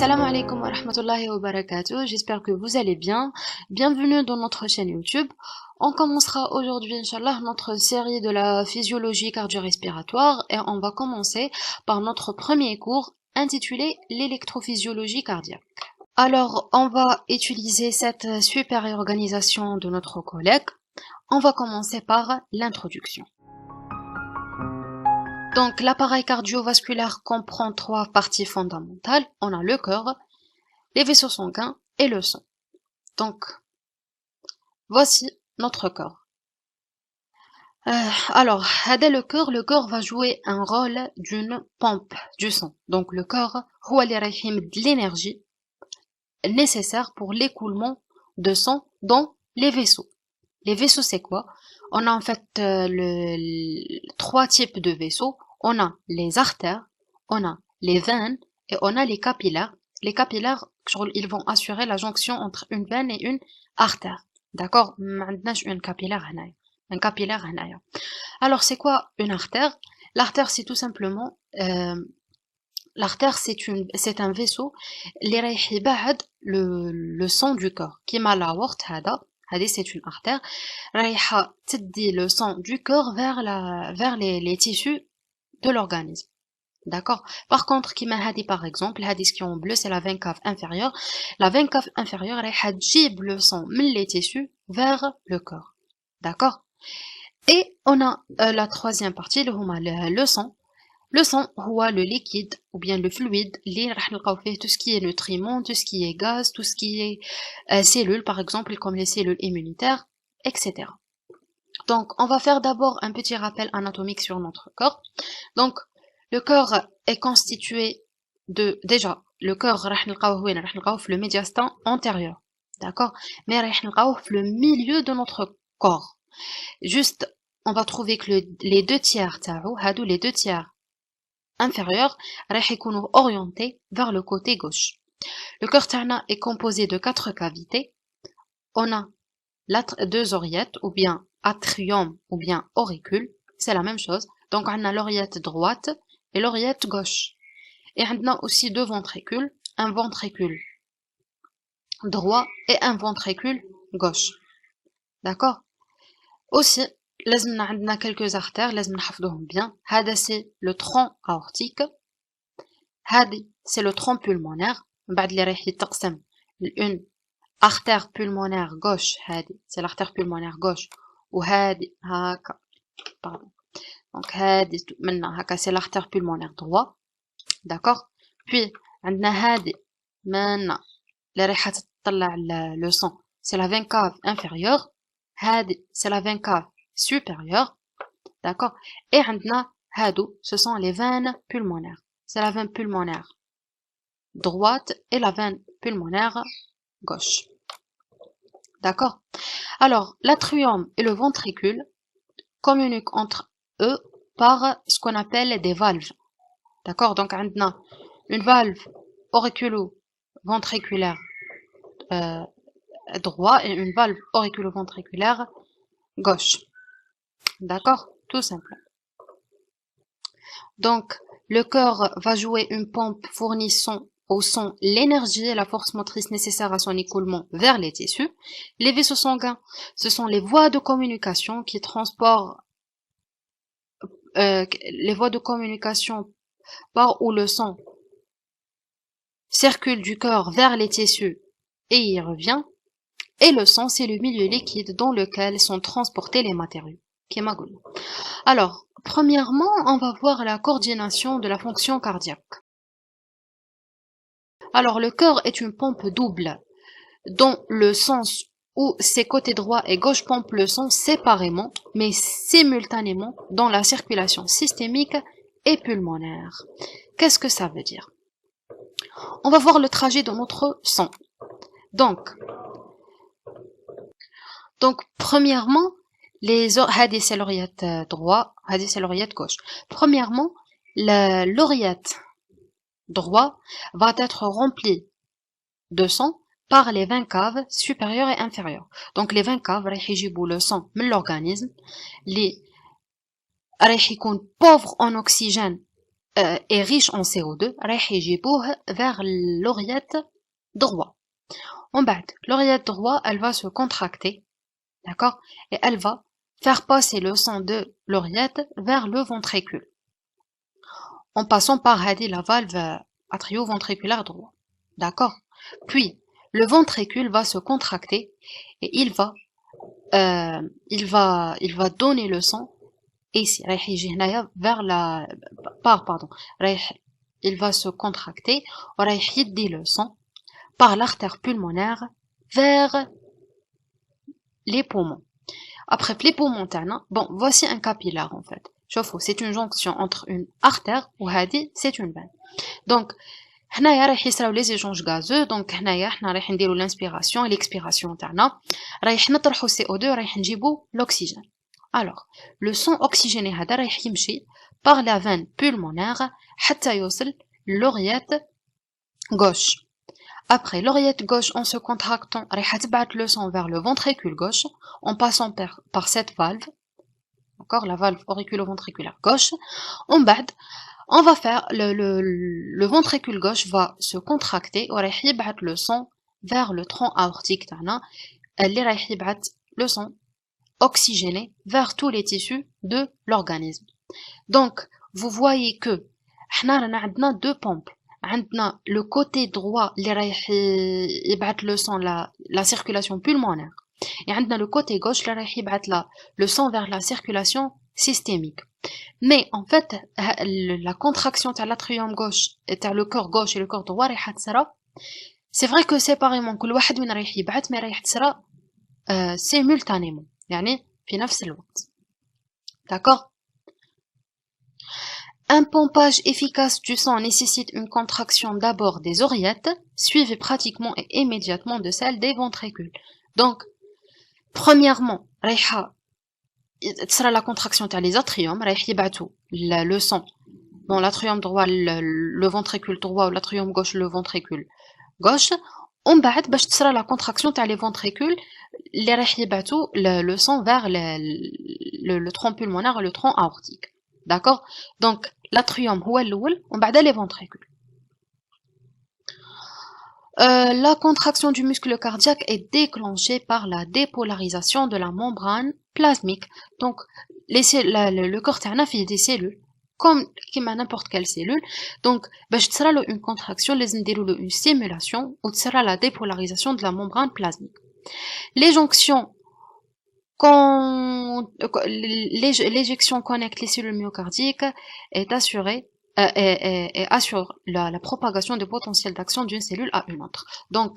Assalamu alaikum wa rahmatullahi wa barakatuh. J'espère que vous allez bien. Bienvenue dans notre chaîne YouTube. On commencera aujourd'hui, Inch'Allah, notre série de la physiologie cardio-respiratoire et on va commencer par notre premier cours intitulé l'électrophysiologie cardiaque. Alors, on va utiliser cette super organisation de notre collègue. On va commencer par l'introduction. Donc, l'appareil cardiovasculaire comprend trois parties fondamentales. On a le cœur, les vaisseaux sanguins et le sang. Donc, voici notre cœur. Alors, le cœur va jouer un rôle d'une pompe du sang. Donc, le cœur هو اللي راح يحمل de l'énergie nécessaire pour l'écoulement de sang dans les vaisseaux. Les vaisseaux, c'est quoi? On a en fait trois types de vaisseaux. On a les artères, on a les veines et on a les capillaires. Les capillaires, ils vont assurer la jonction entre une veine et une artère. D'accord? Un capillaire. Alors, c'est quoi une artère? L'artère, c'est tout simplement, l'artère, c'est un vaisseau, اللي رايح يبعد le sang du corps. كيما l'aorte هذه c'est une artère. رايحة تدي le sang du corps vers les tissus de l'organisme. D'accord? Par contre, كيما هذه par exemple, هذه ce qui est en bleu, c'est la veine cave inférieure. La veine cave inférieure رايحة تجيب le sang من les tissus vers le corps. D'accord? Et on a la troisième partie, le sang. Le sang, هو le liquide ou bien le fluide, اللي راح نلقاو فيه tout ce qui est nutriments, tout ce qui est gaz, tout ce qui est cellules, par exemple, comme les cellules immunitaires, etc. Donc, on va faire d'abord un petit rappel anatomique sur notre corps. Donc, le corps est constitué de, déjà, le corps, راح نلقاوه في le médiastin antérieur. D'accord? Mais راح نلقاوه في le milieu de notre corps. Juste, on va trouver que les deux tiers تاعو, les deux tiers inférieurs, راح يكونوا orientés vers le côté gauche. Le cœur تاعنا est composé de 4 cavités. On a deux oreillettes, ou bien atrium, ou bien auricule. C'est la même chose. Donc, on a l'oreillette droite et l'oreillette gauche. Et on a aussi deux ventricules, un ventricule droit et un ventricule gauche. D'accord? Aussi, لازم عندنا quelques artères, لازم نحفظوهم bien. هذا c'est le tronc aortique. هذه c'est le tronc pulmonaire. بعد اللي رايح يتقسم une artère pulmonaire gauche, هذه c'est l'artère pulmonaire gauche. وهذه هكا. Pardon. Donc هذه منا هكا c'est l'artère pulmonaire droit. D'accord? Puis عندنا هذه منا اللي رايحة تطلع le sang. C'est la veine cave inférieure. هذه c'est la veine cave supérieure. D'accord? Et عندنا هادو, ce sont les veines pulmonaires. C'est la veine pulmonaire droite et la veine pulmonaire gauche. D'accord? Alors, l'atrium et le ventricule communiquent entre eux par ce qu'on appelle des valves. D'accord? Donc, عندنا une valve auriculo-ventriculaire droit et une valve auriculo-ventriculaire gauche. D'accord? Tout simple. Donc, le cœur va jouer une pompe fournissant au sang l'énergie et la force motrice nécessaires à son écoulement vers les tissus. Les vaisseaux sanguins, ce sont les voies de communication qui transportent les voies de communication par où le sang circule du cœur vers les tissus et y revient. Et le sang, c'est le milieu liquide dans lequel sont transportés les matériaux. Alors, premièrement, on va voir la coordination de la fonction cardiaque. Alors, le cœur est une pompe double, dont le sens où ses côtés droit et gauche pompent le sang séparément, mais simultanément dans la circulation systémique et pulmonaire. Qu'est-ce que ça veut dire? On va voir le trajet de notre sang. Donc, premièrement, هذه c'est l'oreillette droite, هذه c'est l'oreillette gauche. Premièrement, l'oreillette droite va être remplie de sang par les veines caves supérieures et inférieures. Donc les veines caves رايح يجيبوا le sang من l'organisme اللي رايح يكون pauvre en oxygène est riche en CO2 رايح يجيبوه vers l'oreillette droit. En bas, l'oreillette droit, elle va se contracter, d'accord, et elle va faire passer le sang de l'oreillette vers le ventricule, en passant par la valve atrioventriculaire droit, d'accord. Puis le ventricule va se contracter et il va donner le sang ici, vers la il va se contracter et le sang par l'artère pulmonaire vers les poumons. Après les poumons, bon, voici un capillaire en fait. C'est une jonction entre une artère ou c'est une veine. Donc, هنايا رايح يصراو les échanges gazeux. Donc هنايا حنا رايح نديرو l'inspiration et l'expiration تاعنا. رايح نطرحو CO2 رايح نجيبو l'oxygène. Alors, le sang oxygéné هذا رايح يمشي par la veine pulmonaire حتى يوصل l'oreillette gauche. Après l'oreillette gauche, en se contractant, رايح تبعت le sang vers le ventricule gauche en passant par cette valve. D'accord, la valve auriculo-ventriculaire gauche. En bas, on va faire le ventricule gauche va se contracter ورايح يبعت le sang vers le tronc aortique تاعنا اللي رايح يبعت le sang oxygéné vers tous les tissus de l'organisme. Donc, vous voyez que حنا رانا عندنا deux pompes. عندنا le côté droit اللي رايح يبعت le sang la circulation pulmonaire. Et عندنا le côté gauche اللي رايح يبعت le sang vers la circulation systémique. Mais en fait, la contraction de l'atrium gauche et le cœur gauche et le cœur droit رايح تصرا. C'est vrai que séparément كل واحد وين رايح يبعت mais رايح تصرا simultanément. يعني في نفس الوقت. D'accord? Un pompage efficace du sang nécessite une contraction d'abord des oreillettes, suivie pratiquement et immédiatement de celle des ventricules. Donc, premièrement, sera la contraction des atriums, le sang dans l'atrium droit, le ventricule droit, ou l'atrium gauche, le ventricule gauche. On بعد باش تصرا la contraction تاع les ventricules اللي رايح يبعثوا le sang vers le tronc pulmonaire et le tronc aortique. D'accord? Donc l'atrium هو الاول ومن بعد les ventricules. La contraction du muscle cardiaque est déclenchée par la dépolarisation de la membrane plasmique. Donc le corps تاعنا فيه des cellules comme n'importe quelle cellule. Donc باش تصرا له une contraction لازم نديروا له une stimulation ou تصرا la dépolarisation de la membrane plasmique. L'éjection connecte les cellules myocardiques est assurée et assure la propagation du potentiel d'action d'une cellule à une autre. Donc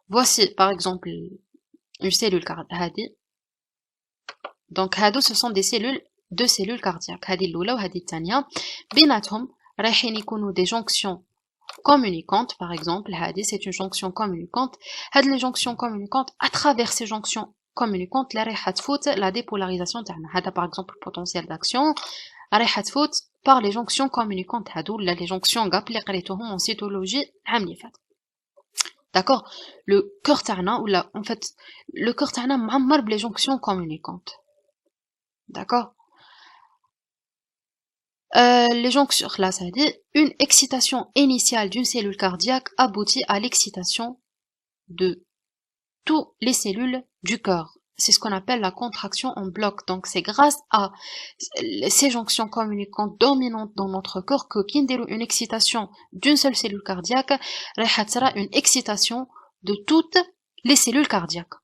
voici par exemple une cellule cardiaque. Donc ce sont deux cellules cardiaques. هذه الأولى وهذه الثانية. بيناتهم رايحين يكونوا des jonctions communicantes. Par exemple, هذه c'est une jonction communicante. هذه les jonctions communicantes, à travers ces jonctions communicantes, لا رايحة تفوت la dépolarisation تاعنا. هذا par exemple le potentiel d'action رايحة تفوت par les jonctions communicantes. هذو ولا les jonctions GAP اللي قريتوهم en cytologie عام اللي فات. D'accord? Le cœur تاعنا ولا en fait le cœur تاعنا معمر بلي jonctions communicantes. D'accord? Les jonctions, là, ça dit, une excitation initiale d'une cellule cardiaque aboutit à l'excitation de toutes les cellules du cœur. C'est ce qu'on appelle la contraction en bloc. Donc, c'est grâce à ces jonctions communicantes dominantes dans notre corps que une excitation d'une seule cellule cardiaque sera une excitation de toutes les cellules cardiaques.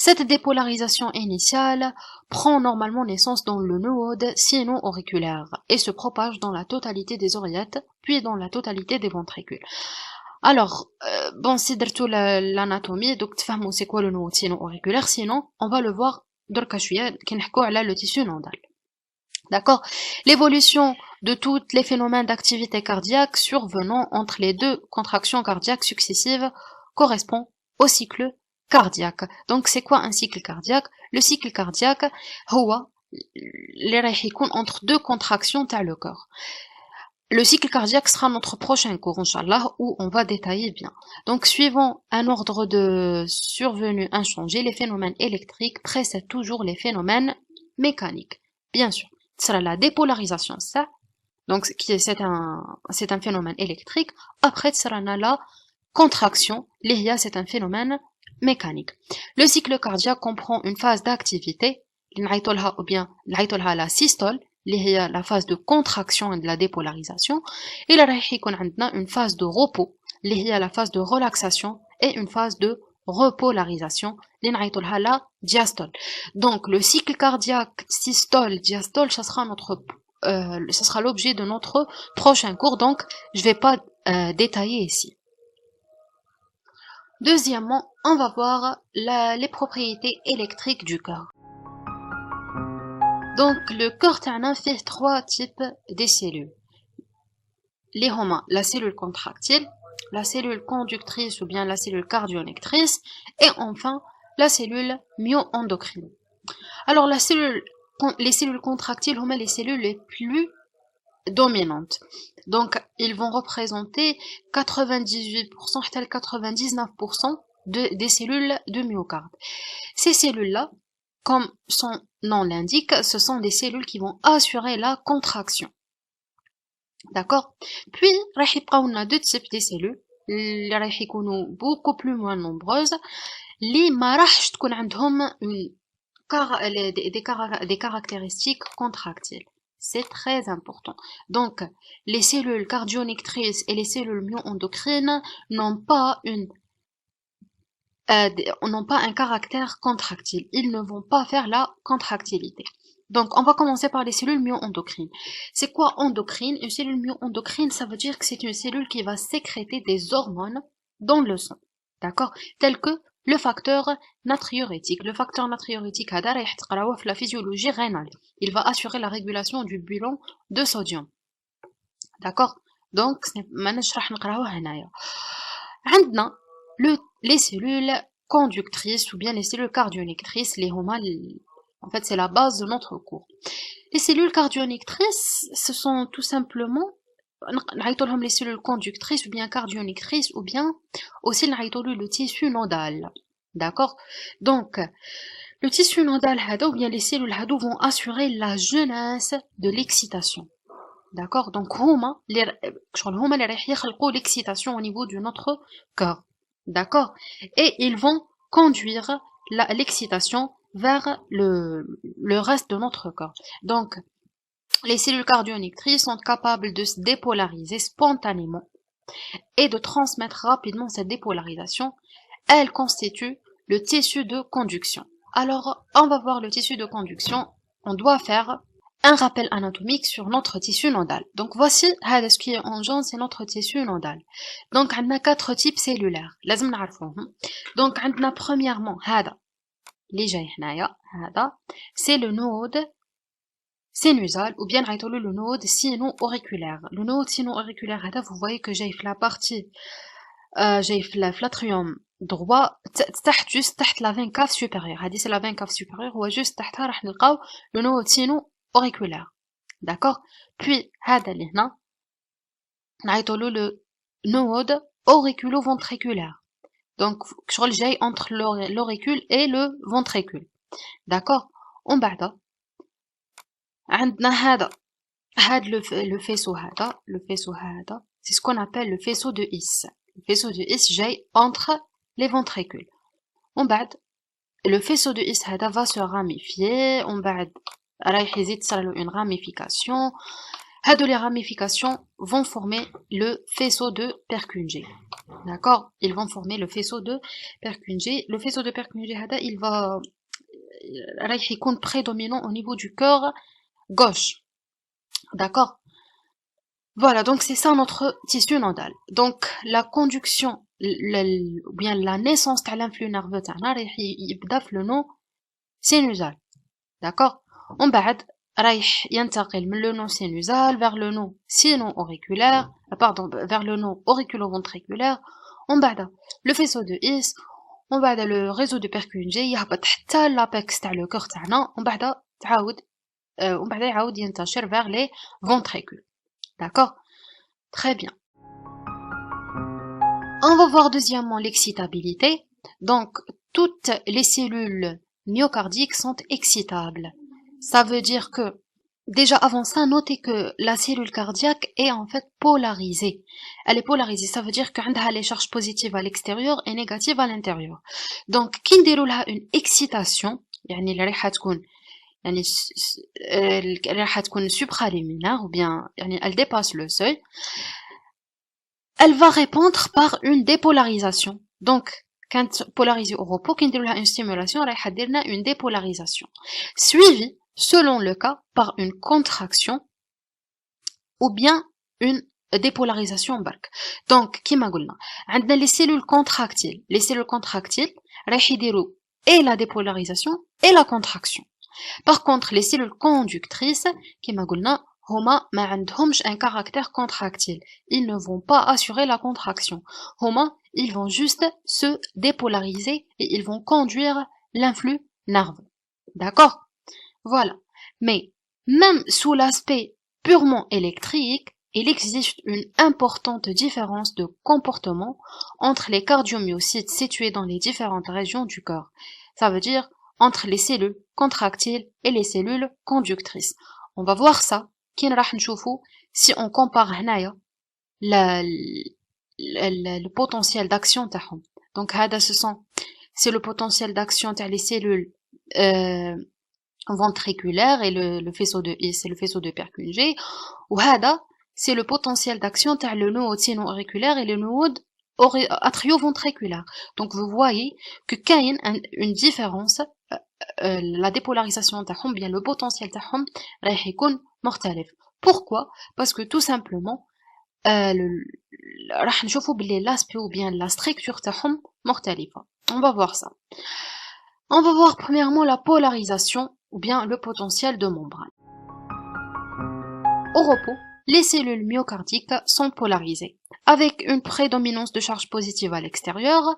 Cette dépolarisation initiale prend normalement naissance dans le noyau sino-auriculaire et se propage dans la totalité des oreillettes, puis dans la totalité des ventricules. Alors, bon, c'est surtout l'anatomie, donc تفهموا c'est quoi le noyau sino-auriculaire, sinon on va le voir دركا شوية كي نحكوا على le tissu nodal. D'accord? L'évolution de tous les phénomènes d'activité cardiaque survenant entre les deux contractions cardiaques successives correspond au cycle cardiaque. Donc c'est quoi un cycle cardiaque? Le cycle cardiaque هو اللي رايح يكون entre deux contractions تاع le corps. Le cycle cardiaque sera notre prochain cours inchallah où on va détailler bien. Donc suivant un ordre de survenue inchangé, les phénomènes électriques précèdent toujours les phénomènes mécaniques. Bien sûr, ce sera la dépolarisation ça. Donc c'est un phénomène électrique. Après la contraction, c'est un phénomène mécanique. Le cycle cardiaque comprend une phase d'activité, ou bien la systole, la phase de contraction et de la dépolarisation, et là une phase de repos, la phase de relaxation et une phase de repolarisation, la diastole. Donc le cycle cardiaque, systole, diastole, ça sera l'objet de notre prochain cours, donc je vais pas détailler ici. Deuxièmement, on va voir les propriétés électriques du cœur. Donc le cœur fait trois types de cellules. Les homa, la cellule contractile, la cellule conductrice ou bien la cellule cardionictrice, et enfin la cellule myo-endocrine. Alors les cellules contractiles sont les cellules les plus dominantes. Donc ils vont représenter 98% jusqu'à 99% des cellules de myocarde. Ces cellules-là, comme son nom l'indique, ce sont des cellules qui vont assurer la contraction. D'accord? Puis, on a deux types de cellules, les beaucoup plus moins nombreuses, les marahch تكون عندهم des caractéristiques contractiles. C'est très important. Donc, les cellules cardionictrices et les cellules myo-endocrines n'ont pas un caractère contractile. Ils ne vont pas faire la contractilité. Donc, on va commencer par les cellules myo-endocrines. C'est quoi endocrine? Une cellule myo-endocrine, ça veut dire que c'est une cellule qui va sécréter des hormones dans le sang. D'accord? Tel que le facteur natriurétique. Le facteur natriurétique, la physiologie rénale. Il va assurer la régulation du bilan de sodium. D'accord? Donc, les cellules conductrices ou bien les cellules cardionictrices, en fait, c'est la base de notre cours. Les cellules cardionictrices, ce sont tout simplement les cellules conductrices ou bien cardionictrices ou bien aussi le tissu nodal. D'accord? Donc, le tissu nodal ou bien les cellules vont assurer la jeunesse de l'excitation. D'accord? Donc, l'excitation au niveau de notre cœur. D'accord? Et ils vont conduire l'excitation vers le reste de notre corps. Donc, les cellules cardionictrices sont capables de se dépolariser spontanément et de transmettre rapidement cette dépolarisation. Elles constituent le tissu de conduction. Alors, on va voir le tissu de conduction. On doit faire un rappel anatomique sur notre tissu nodal. Donc voici ce qui est en jaune, c'est notre tissu nodal. Donc on a 4 types cellulaires. لازم نعرفوهم. Donc on a premièrement اللي جاي هنايا c'est le node sinusal ou bien le node sino-auriculaire. Le node sino-auriculaire vous voyez que j'ai la partie j'ai l'atrium droit تحت juste تحت la veine cave supérieure. هذه c'est la veine cave supérieure و juste تحتها راح نلقاو le node sino-auriculaire. D'accord? Puis هذا اللي هنا نعيطولو le node auriculo-ventriculaire. Donc شغل جاي entre l'auricule et le ventricule. D'accord? ومن بعد عندنا هذا le faisceau هذا c'est ce qu'on appelle le faisceau de His. Le faisceau de His جاي entre les ventricules. ومن بعد le faisceau de His هذا va se ramifier. ومن بعد رايح يزيد تصير له une ramification. هادو les ramifications vont former le faisceau de Purkinje. D'accord? Ils vont former le faisceau de Purkinje. Le faisceau de Purkinje هذا il va رايح يكون prédominant au niveau du cœur gauche. D'accord? Voilà, donc c'est ça notre tissu nodal. Donc la conduction ou bien la naissance de l'influx nerveux تاعنا رايح يبدا في le node sinusal. D'accord? ومن بعد رايح ينتقل من le node sinusal vers le node sino-auriculaire, vers le node auriculo-ventriculaire. ومن بعد le faisceau de His. ومن بعد le réseau de Purkinje يهبط حتى l'apex تاع le cœur تاعنا. ومن بعد يعاود ينتشر vers les ventricules. D'accord? Très bien. On va voir deuxièmement l'excitabilité. Donc, toutes les cellules myocardiques sont excitables. Ça veut dire que déjà avant ça, notez que la cellule cardiaque est en fait polarisée. Elle est polarisée, ça veut dire qu'elle a les charges positives à l'extérieur et négatives à l'intérieur. Donc, qui a une excitation, يعني اللي راح تكون يعني اللي راح تكون supraluminaire ou bien يعني elle dépasse le seuil, elle va répondre par une dépolarisation. Donc, quand polarisée au repos, qui a une stimulation, راح ديرنا une dépolarisation, suivie, selon le cas, par une contraction ou bien une dépolarisation barque. Donc, كيما قلنا, عندنا les cellules contractiles. Les cellules contractiles راح يديروا et la dépolarisation et la contraction. Par contre, les cellules conductrices, كيما قلنا, هما ما عندهمش un caractère contractile. Ils ne vont pas assurer la contraction. هما, ils vont juste se dépolariser et ils vont conduire l'influx nerveux. D'accord? Voilà. Mais, même sous l'aspect purement électrique, il existe une importante différence de comportement entre les cardiomyocytes situés dans les différentes régions du corps. Ça veut dire entre les cellules contractiles et les cellules conductrices. On va voir ça. Si on compare le potentiel d'action تاعهم. Donc c'est le potentiel d'action des cellules ventriculaires et le faisceau de His, c'est le faisceau de Purkinje. Ou c'est le potentiel d'action تاع le node sino-auriculaire et le node atrioventriculaire. Donc vous voyez que qu'il y a une différence, la dépolarisation تاعهم, bien le potentiel تاعهم راح يكون مختلف. Pourquoi? Parce que tout simplement راح نشوفوا بلي l'aspect ou bien la structure تاعهم مختلفة. On va voir ça. On va voir premièrement la polarisation ou bien le potentiel de membrane. Au repos, les cellules myocardiques sont polarisées, avec une prédominance de charge positive à l'extérieur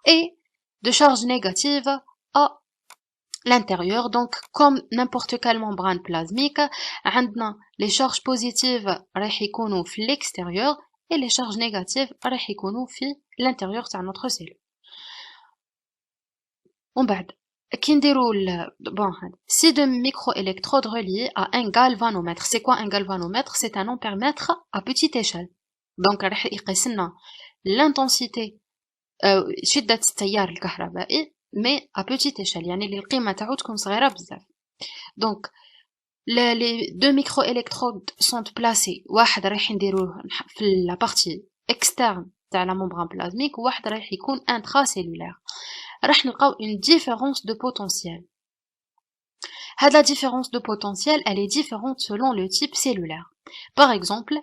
et de charge négative à l'intérieur. Donc, comme n'importe quelle membrane plasmique, عندنا les charges positives راح يكونوا في l'extérieur et les charges négatives راح يكونوا في l'intérieur تاع notre cellule. ومن بعد كي نديرو si de microélectrodes reliés à un galvanomètre. C'est quoi un galvanomètre? C'est un ampèremètre à petite échelle. Donc راح يقيس لنا l'intensité شدة التيار الكهربائي mais à petite échelle, يعني اللي القيمة تاعو تكون صغيرة بزاف. Donc les deux microélectrodes sont placés, واحد رايح نديروه في la partie externe تاع la membrane plasmique وواحد رايح يكون intracellulaire. راح نلقاو une différence de potentiel. La différence de potentiel, elle est différente selon le type cellulaire. Par exemple,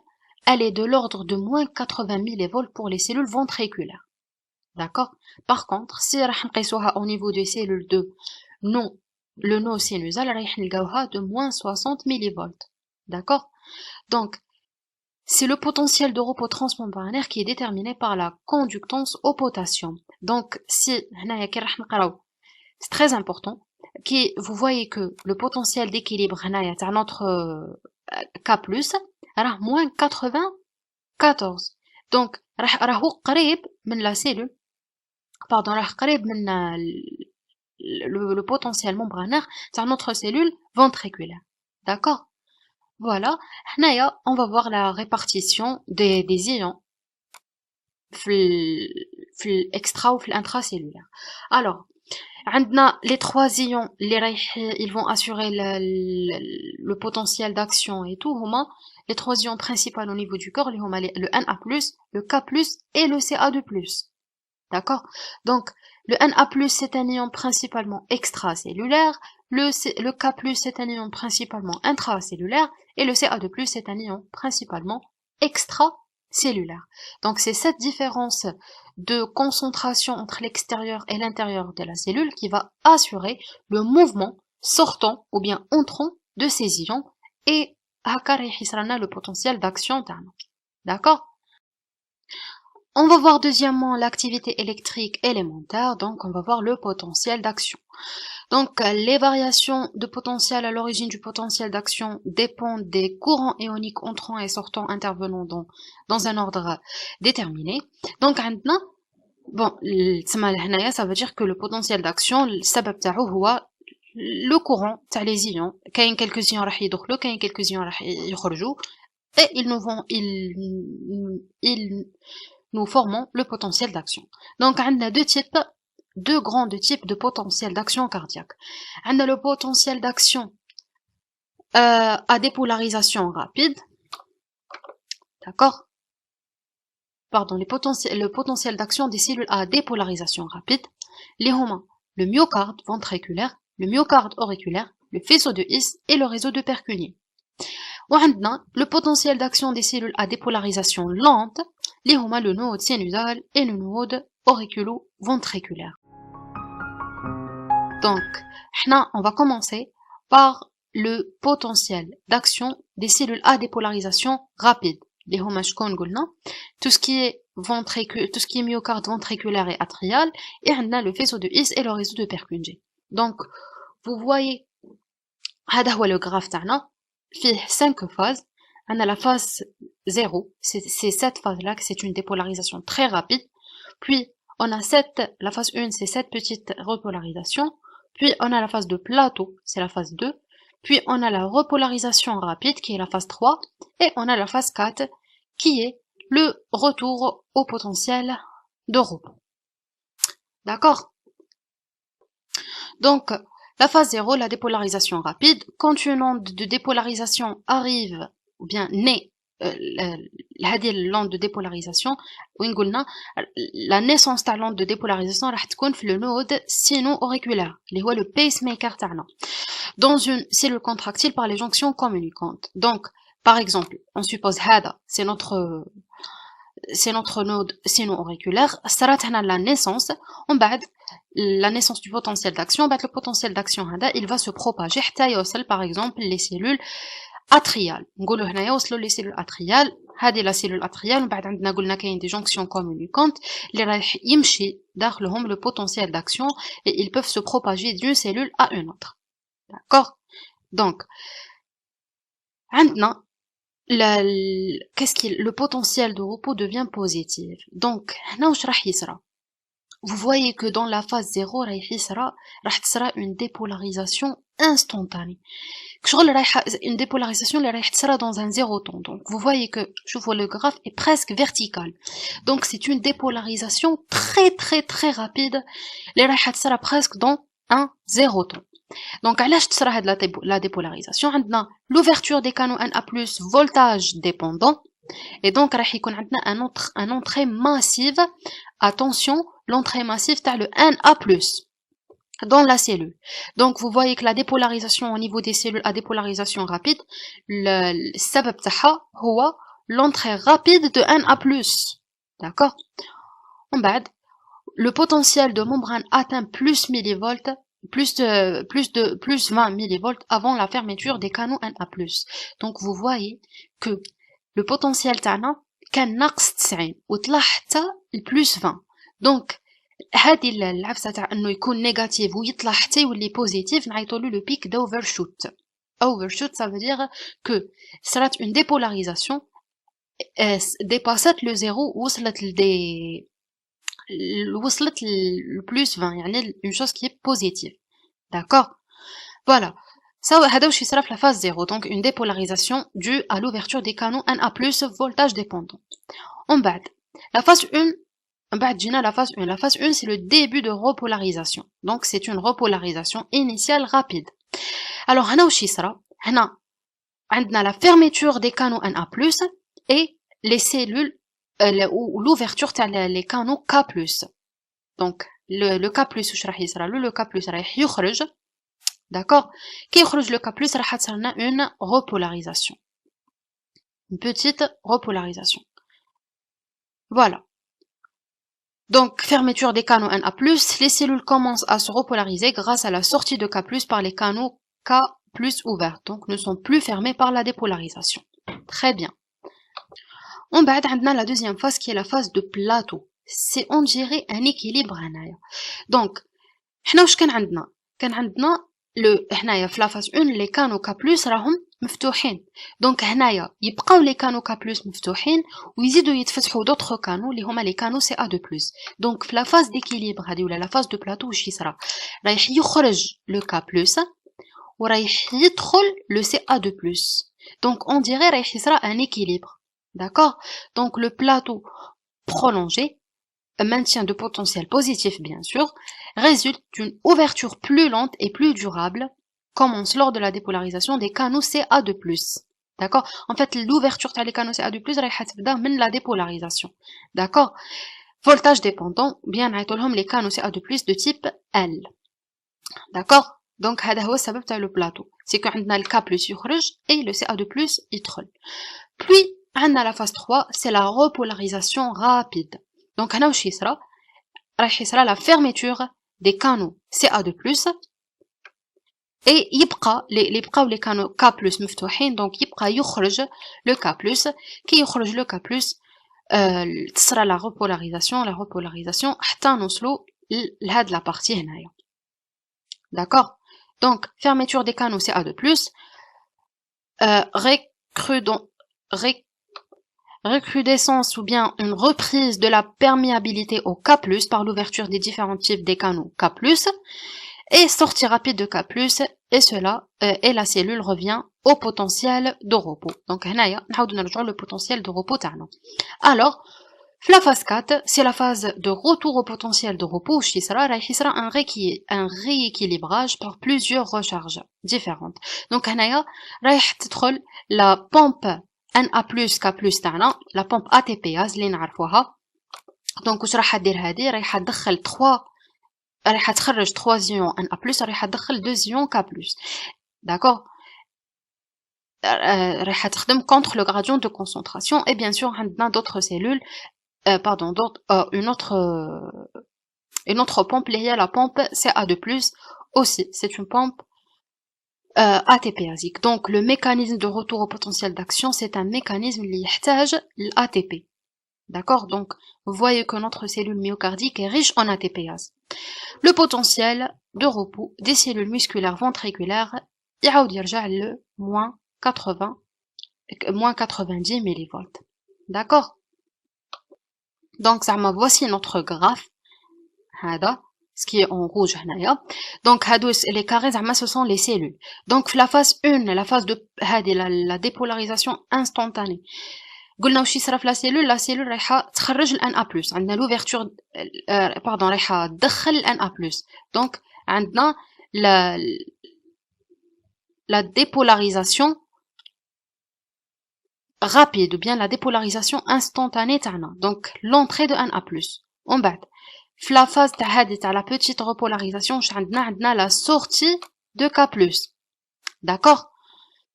elle est de l'ordre de moins 80 millivolts pour les cellules ventriculaires. D'accord? Par contre, si راح نقيسوها au niveau des cellules de le nœud sinusal, راح نلقاوها de moins 60 millivolts. D'accord? Donc, c'est le potentiel de repos transmembranaire qui est déterminé par la conductance au potassium. Donc, si c'est très important, vous voyez que le potentiel d'équilibre تاع notre K+, راه moins 94. Donc, راهو قريب من la cellule, pardon, راه قريب من le potentiel membranaire تاع notre cellule ventriculaire. D'accord? Voilà, on va voir la répartition des ions extra ou intracellulaire. Alors, les trois ions, ils vont assurer le potentiel d'action et tout. Les trois ions principaux au niveau du corps, le Na+, le K+, et le Ca2+. D'accord? Donc, le Na+, c'est un ion principalement extracellulaire, le K+, c'est un ion principalement intracellulaire, et le Ca2+, c'est un ion principalement extracellulaire. Donc, c'est cette différence de concentration entre l'extérieur et l'intérieur de la cellule qui va assurer le mouvement sortant ou bien entrant de ces ions et le potentiel d'action. D'accord? On va voir deuxièmement l'activité électrique élémentaire, donc on va voir le potentiel d'action. Donc les variations de potentiel à l'origine du potentiel d'action dépendent des courants ioniques entrants et sortants intervenant dans un ordre déterminé. Donc bon, ça veut dire que le potentiel d'action, le sabab تاعو هو le courant تاع les ions كاين quelques ions راح يدخلوا كاين quelques ions راح يخرجوا et ils nous formons le potentiel d'action. Donc on a deux grands types de potentiel d'action cardiaque. On a le potentiel d'action à dépolarisation rapide, d'accord? Pardon, le potentiel d'action des cellules à dépolarisation rapide, les hommes, le myocarde ventriculaire, le myocarde auriculaire, le faisceau de His et le réseau de Purkinje. On a le potentiel d'action des cellules à dépolarisation lente, les hommes, le node sinusal et le node auriculo-ventriculaire. Donc, on va commencer par le potentiel d'action des cellules à dépolarisation rapide. Les hommes, tout ce qui est myocarde ventriculaire et atrial, et on a le faisceau de His et le réseau de Purkinje. Donc, vous voyez, هذا هو le graphe تاعنا فيه 5 phases. On a la phase 0, c'est cette phase-là que c'est une dépolarisation très rapide. Puis, on a la phase 1, c'est cette petite repolarisation. Puis, on a la phase de plateau, c'est la phase 2. Puis, on a la repolarisation rapide, qui est la phase 3. Et on a la phase 4, qui est le retour au potentiel de repos. D'accord? Donc, la phase 0, la dépolarisation rapide. Quand une onde de dépolarisation arrive, ou bien naît, l'onde de dépolarisation, la naissance de l'onde de dépolarisation راح تكون في le node sino-auriculaire, اللي هو le pacemaker تاعنا, dans une cellule contractile par les jonctions communicantes. Donc, par exemple, on suppose هذا, c'est notre node sino-auriculaire, صارت هنا la naissance, on بعد la naissance du potentiel d'action, le potentiel d'action هذا, il va se propager حتى يوصل par exemple les cellules atriales. نقولوا هنايا وصلوا les cellules atriales, هذه la cellule atriale, وبعد عندنا قلنا كاين des jonctions communicantes اللي راح يمشي داخلهم le potentiel d'action et ils peuvent se propager d'une cellule à une autre. D'accord? Donc, عندنا le potentiel de repos devient positif. Donc, هنا واش راح يصرى? Vous voyez que dans la phase 0 راح تصرى une dépolarisation instantanée. Une dépolarisation اللي راح تصرى dans un zéroton. Donc, vous voyez que le graphe est presque vertical. Donc, c'est une dépolarisation très très très rapide اللي راح تصرى presque dans un zéroton. Donc, علاش تصرى هاد la dépolarisation? عندنا l'ouverture des canaux Na+, voltage dépendant. Et donc, راح يكون عندنا un entrée massive. Attention, l'entrée massive تاع le Na+, dans la cellule. Donc, vous voyez que la dépolarisation au niveau des cellules à dépolarisation rapide, السبب تاعها هو l'entrée rapide de Na+. D'accord? En bas, le potentiel de membrane atteint plus millivolts, plus 20 millivolts avant la fermeture des canaux Na+. Donc, vous voyez que le potentiel تاعنا كان ناقص 90 وطلع حتى plus 20. Donc, هذه العفسه تاع انه يكون نيجاتيف ويطلع حتى يولي بوزيتيف نعيطوا له لو بيك d'overshoot. Overshoot, ça veut dire que صارت une dépolarisation dépassat le zéro وصلت le plus 20, يعني une chose qui est positive. D'accord? Voilà. Ça, هذا واش يصرى في la phase 0, donc une dépolarisation due à l'ouverture des canaux Na+, voltage dépendant. En bas, la phase 1, la phase 1, c'est le début de repolarisation. Donc, c'est une repolarisation initiale rapide. Alors, هنا واش يصرى? هنا عندنا la fermeture des canaux Na+, et les cellules, ou l'ouverture تاع les canaux K+. Donc, le K+, واش راح يصرى له? Le K+ راح يخرج. D'accord? Qui يخرج le K+, راح تصير une repolarisation. Une petite repolarisation. Voilà. Donc, fermeture des canaux Na+, les cellules commencent à se repolariser grâce à la sortie de K+, par les canaux K+ ouverts. Donc, ne sont plus fermés par la dépolarisation. Très bien. En bas, on a la deuxième phase qui est la phase de plateau. C'est, on dirait, un équilibre. Donc, حنا واش كان عندنا؟ كان عندنا هنايا في la phase 1 les canaux K+ راهم مفتوحين. دونك هنايا يبقاو لي كانو كا بلس مفتوحين ويزيدوا يتفتحوا دوطخ كانو اللي هما لي كانو سي ا دو بلس. دونك في لا فاز ديكيليبر هذه ولا لا فاز دو بلاتو واش يصرا؟ رايح يخرج لو كا بلس ورايح يدخل لو سي ا دو بلس. دونك اون ديري رايح يصرا ان équilibre. D'accord? Donc le plateau prolongé, maintien de potentiel positif bien sûr, résulte d'une ouverture plus lente et plus durable, commence lors de la dépolarisation des canaux Ca2+. D'accord? En fait, l'ouverture des canaux Ca2+, c'est la dépolarisation. D'accord? Voltage dépendant, bien les canaux Ca2+, de type L. D'accord? Donc, c'est le plateau. C'est qu'on a le K+, et le Ca2+, il troll. Puis, on a la phase 3, c'est la repolarisation rapide. Donc, on a la fermeture des canaux Ca2+, et les canaux K+ مفتوحين. Donc, يخرج le K+, qui يخرج le K+, تصرى la repolarisation, حتى نوصلوا لهاد la partie هنايا. D'accord? Donc, fermeture des canaux Ca2+, recrudescence ou bien une reprise de la perméabilité au K+, par l'ouverture des différents types des canaux K+, et sortie rapide de K+, et cela, et la cellule revient au potentiel de repos. Donc, le potentiel de repos. Alors, la phase 4, c'est la phase de retour au potentiel de repos, qui sera un rééquilibrage par plusieurs recharges différentes. Donc, la pompe Na plus K plus تاعنا la pompe ATPase اللي نعرفوها. دونك واش راح دير هذه؟ راح تدخل 3 راح تخرج 3 زيون Na plus راح تدخل 2 زيون K plus. D'accord? راح تخدم contre le gradient de concentration et bien sûr عندنا d'autres cellules une autre pompe اللي هي la pompe Ca2+ aussi. C'est une pompe ATPasique. Donc, le mécanisme de retour au potentiel d'action, c'est un mécanisme qui يحتاج l'ATP. D'accord? Donc, vous voyez que notre cellule myocardique est riche en ATPase. Le potentiel de repos des cellules musculaires ventriculaires, يعاود يرجع le moins 90 millivolts. D'accord? Donc, ça voici notre graphe. Ce qui est en rouge هنايا. Donc les carrés ce sont les cellules. Donc la phase 1, la phase de la dépolarisation instantanée. قلنا واش يصرا في la cellule رايحه تخرج Na+. عندنا l'ouverture رايحه تدخل Na+. Donc عندنا la dépolarisation rapide ou bien la dépolarisation instantanée تاعنا. Donc l'entrée de Na+. En bas. La phase de la petite repolarisation, on a la sortie de K+. D'accord?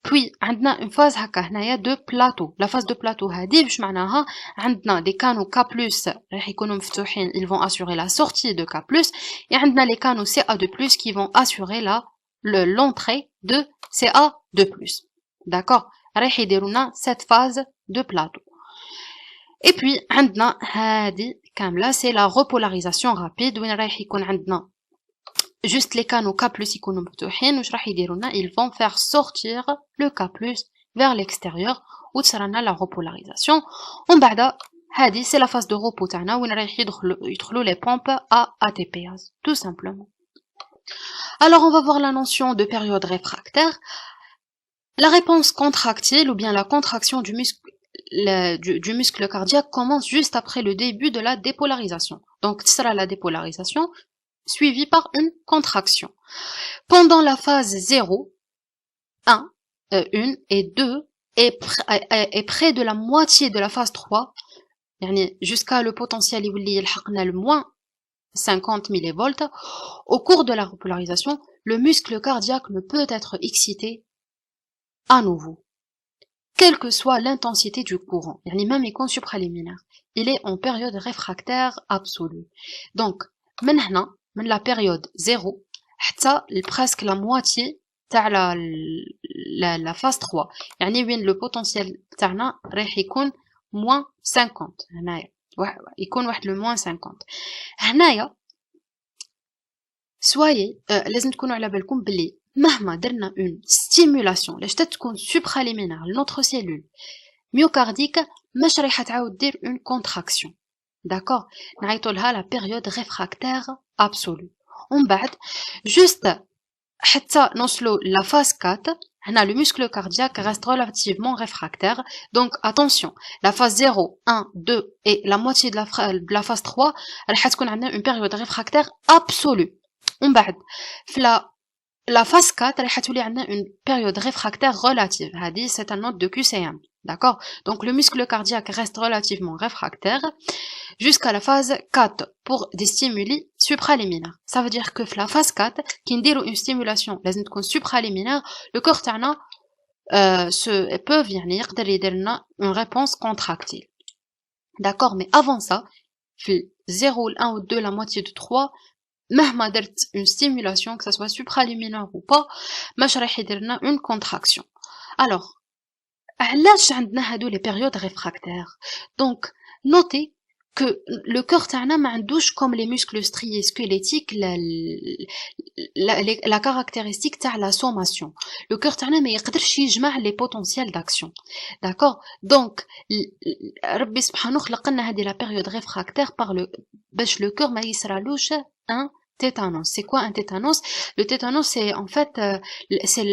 Puis, on a une phase de plateau. La phase de plateau, on a des canaux K+, ils vont assurer la sortie de K+, et on a les canaux Ca2+, qui vont assurer l'entrée de Ca2+. D'accord? On a cette phase de plateau. Et puis, c'est la repolarisation rapide. Juste les canaux K+, ils vont faire sortir le K+, vers l'extérieur, où sera la repolarisation. C'est la phase de repos, où les pompes à ATPase, tout simplement. Alors, on va voir la notion de période réfractaire. La réponse contractile, ou bien la contraction du muscle cardiaque commence juste après le début de la dépolarisation. Donc, ce sera la dépolarisation suivie par une contraction. Pendant la phase 0, 1 et 2 et près de la moitié de la phase 3, jusqu'à le potentiel le moins 50 millivolts, au cours de la repolarisation, le muscle cardiaque ne peut être excité à nouveau. Quelle que soit l'intensité du courant, même écon supraliminaire, il est en période réfractaire absolue. Donc, maintenant, la période 0, presque la moitié de la phase 3. Le potentiel تاعنا راح يكون moins 50. يكون le moins 50. هنايا soyez لازم تكونوا على بالكم بلي مهما درنا une stimulation اللي شتت تكون supraliminaire لنوتر cellule myocardique مش رايحة تعاود دير une contraction. D'accord, نعيطوا لها la période réfractaire absolue. ومن بعد juste حتى نوصلوا la phase 4 هنا le muscle cardiaque reste relativement réfractaire. Donc attention, la phase 0, 1, 2 et la moitié de la phase 3 راح تكون عندنا une période réfractaire absolue. ومن بعد في la phase 4 راح تولي عندنا une période réfractaire relative. هذه c'est un note de QCM. D'accord, donc le muscle cardiaque reste relativement réfractaire jusqu'à la phase 4 pour des stimuli supraliminaires. Ça veut dire que la phase 4 qui نديروا une stimulation لازم تكون supraliminaire, le corps تاعنا peuvent يعني يقدر يدير لنا une réponse contractile. D'accord, mais avant ça في 0 1 ou 2 la moitié de 3 مهما درت une stimulation que ça soit supraliminaire ou pas مش راح يدير لنا une contraction. Alors علاش عندنا هادو les périodes réfractaires. Donc notez que le corps تاعنا ما عندوش comme les muscles striés squelettiques la caractéristique تاع la sommation. Le corps تاعنا ما يقدرش يجمع les potentiels d'action. D'accord, donc ربي سبحانه خلق لنا هذه la période réfractaire باش le corps ما يصرالوش un tétanos. C'est quoi un tétanos? Le tétanos, c'est en fait c'est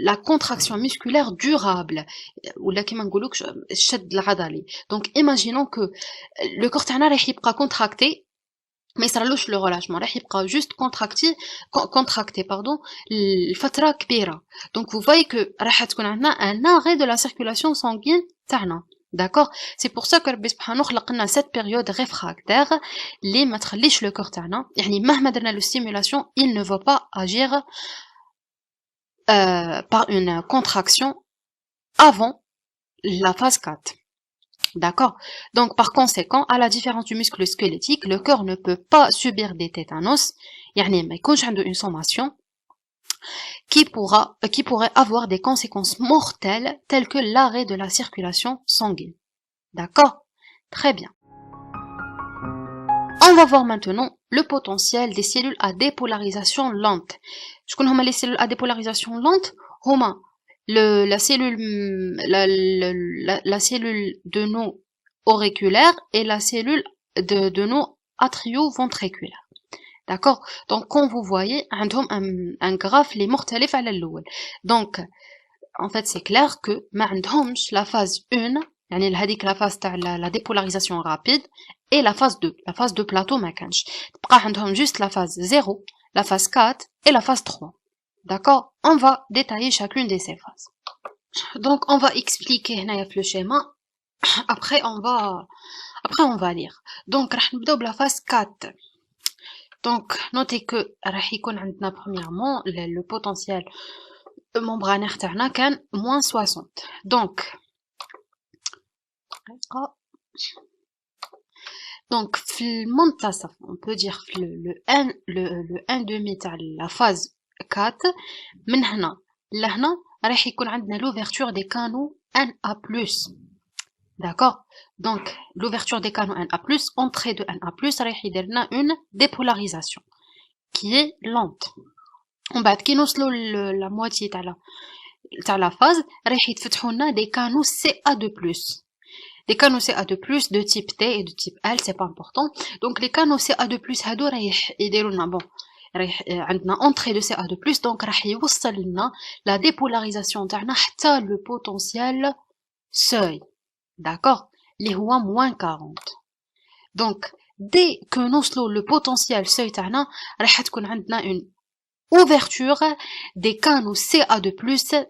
la contraction musculaire durable ou là كيما نقولوك الشد العضلي. Donc imaginons que le corps تاعنا راح يبقى contracté ما يصرالوش le relâchement, راح يبقى juste contracté pardon لفترة كبيرة. Donc vous voyez que راح تكون عندنا un arrêt de la circulation sanguine تاعنا. D'accord, c'est pour ça que ربي سبحانه خلق لنا cette période réfractaire اللي ما تخليش le corps تاعنا يعني مهما درنا le stimulation il ne va pas agir par une contraction avant la phase 4. D'accord, donc par conséquent à la différence du muscle squelettique le corps ne peut pas subir des tétanos يعني ما يكونش عنده une sommation qui pourrait avoir des conséquences mortelles telles que l'arrêt de la circulation sanguine. D'accord? Très bien. On va voir maintenant le potentiel des cellules à dépolarisation lente. Je connais les cellules à dépolarisation lente. Homa, la cellule de nos auriculaires et la cellule de nos atrioventriculaires. D'accord, donc comme vous voyez عندهم un graphe les مختلف على الأول. Donc en fait c'est clair que ما عندهمش la phase 1 يعني هذيك la phase تاع la dépolarisation rapide et la phase 2 la phase de plateau ما كانش, تبقى عندهم juste la phase 0 la phase 4 et la phase 3. D'accord, on va détailler chacune de ces phases. Donc on va expliquer هنايا في le schéma, après on va lire. Donc راح نبداو بلا phase 4. Donc, notez que راح يكون عندنا premièrement le potentiel membranaire تاعنا كان -60. Donc في المنتصف on peut dire le 1/2 تاع la phase 4 من هنا لهنا راح يكون عندنا l'ouverture des canaux Na+. D'accord, donc l'ouverture des canaux Na+, entrée de Na+, راح يدير لنا une dépolarisation qui est lente. ومن بعد كي نوصلوا la moitié تاع la phase راح يتفتحوا لنا des canaux Ca2+. Des canaux Ca2+ de type T et de type L, c'est pas important. Donc les canaux Ca2+ هادو راح يديروا لنا راح عندنا entrée de Ca2+, donc راح يوصل لنا la dépolarisation تاعنا حتى le potentiel seuil. D'accord, اللي هو -40. Donc dès que نوصلوا le potentiel seuil تاعنا راح تكون عندنا une ouverture des canaux Ca2+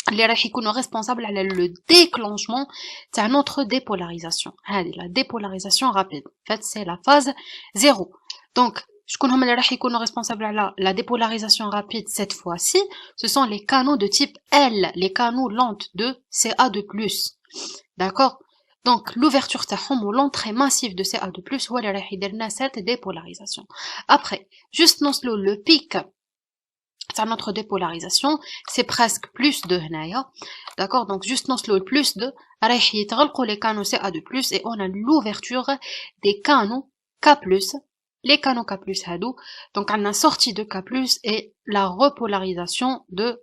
اللي راح يكونوا responsables على le déclenchement تاع notre dépolarisation. هذه la dépolarisation rapide. En fait c'est la phase 0. Donc شكون هما اللي راح يكونوا responsables على la dépolarisation rapide cette fois-ci? Ce sont les canaux de type L, les canaux lents de Ca2+. D'accord, donc l'ouverture تاعهم ou l'entrée massive de Ca2+ هو اللي راح يدير لنا cette dépolarisation. Après juste نوصلوا le pic تاع notre dépolarisation, c'est presque plus de هنايا. D'accord, donc juste نوصلوا le plus de راح يتغلقوا les canaux Ca2+ et on a l'ouverture des canaux K+, les canaux K+, hadou. Donc on a sortie de K+, et la repolarisation de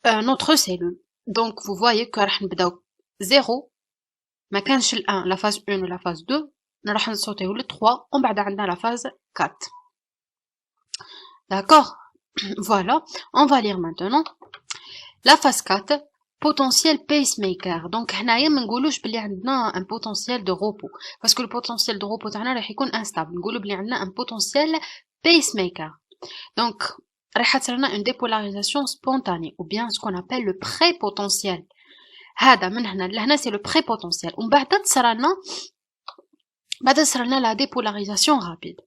notre cellule. Donc vous voyez que راح نبداو 0 ما كانش ال 1 la phase 1 ou la phase 2 راح نصوتيو ل 3 ومن بعد عندنا la phase 4. D'accord? Voilà, on va lire maintenant la phase 4, potentiel pacemaker. Donc هنايا ما نقولوش بلي عندنا un potentiel de repos parce que le potentiel de repos تاعنا راح يكون instable. نقولوا بلي عندنا un potentiel pacemaker. Donc راح تصير لنا une dépolarisation spontanée ou bien ce qu'on appelle le prépotentiel. هذا من هنا لهنا c'est le prépotentiel. ومن بعد تصير لنا la dépolarisation rapide.